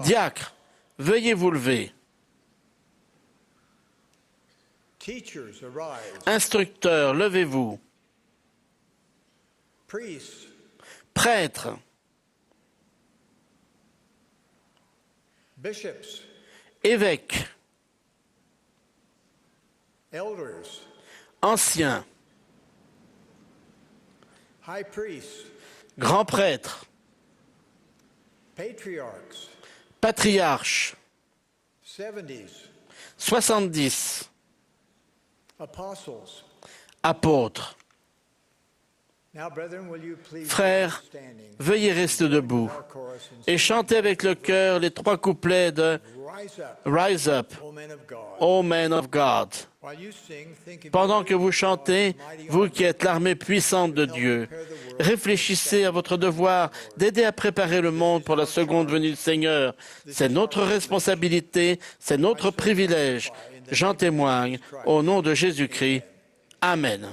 Diacres, veuillez vous lever. Instructeurs, levez-vous. Prêtres, évêques, anciens, grands prêtres, patriarches, 70, apôtres. Frères, veuillez rester debout et chantez avec le cœur les 3 couplets de Rise Up, O Men of God. Pendant que vous chantez, vous qui êtes l'armée puissante de Dieu, réfléchissez à votre devoir d'aider à préparer le monde pour la seconde venue du Seigneur. C'est notre responsabilité, c'est notre privilège. J'en témoigne au nom de Jésus-Christ. Amen.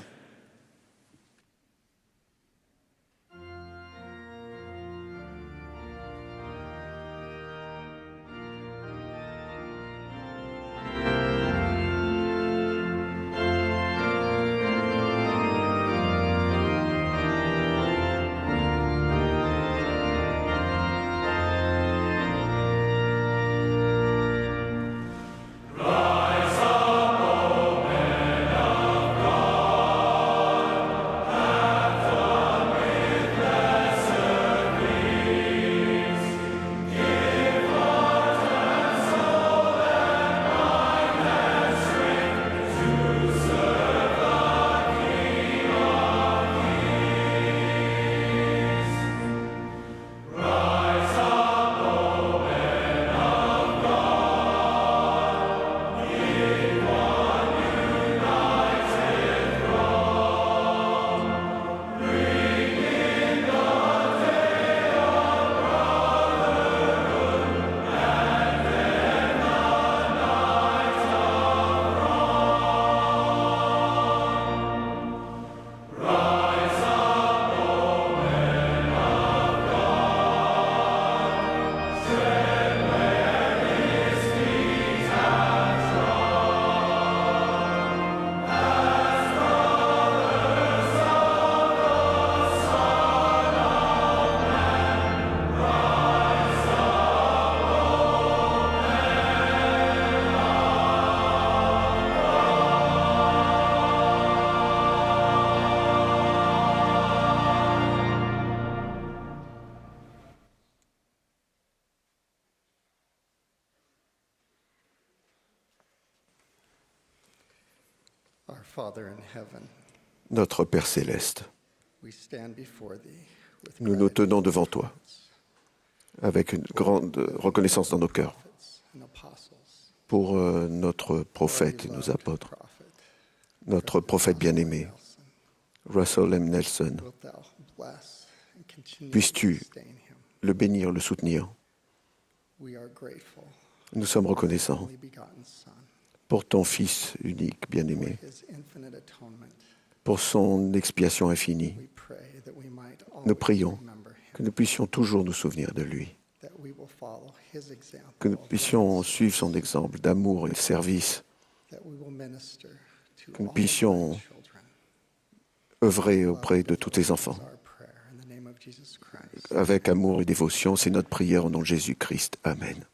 Notre Père céleste, nous nous tenons devant toi avec une grande reconnaissance dans nos cœurs pour notre prophète et nos apôtres, notre prophète bien-aimé, Russell M. Nelson. Puisses-tu le bénir, le soutenir. Nous sommes reconnaissants pour ton Fils unique, bien-aimé, pour son expiation infinie. Nous prions que nous puissions toujours nous souvenir de lui, que nous puissions suivre son exemple d'amour et de service, que nous puissions œuvrer auprès de tous tes enfants. Avec amour et dévotion, c'est notre prière au nom de Jésus-Christ. Amen.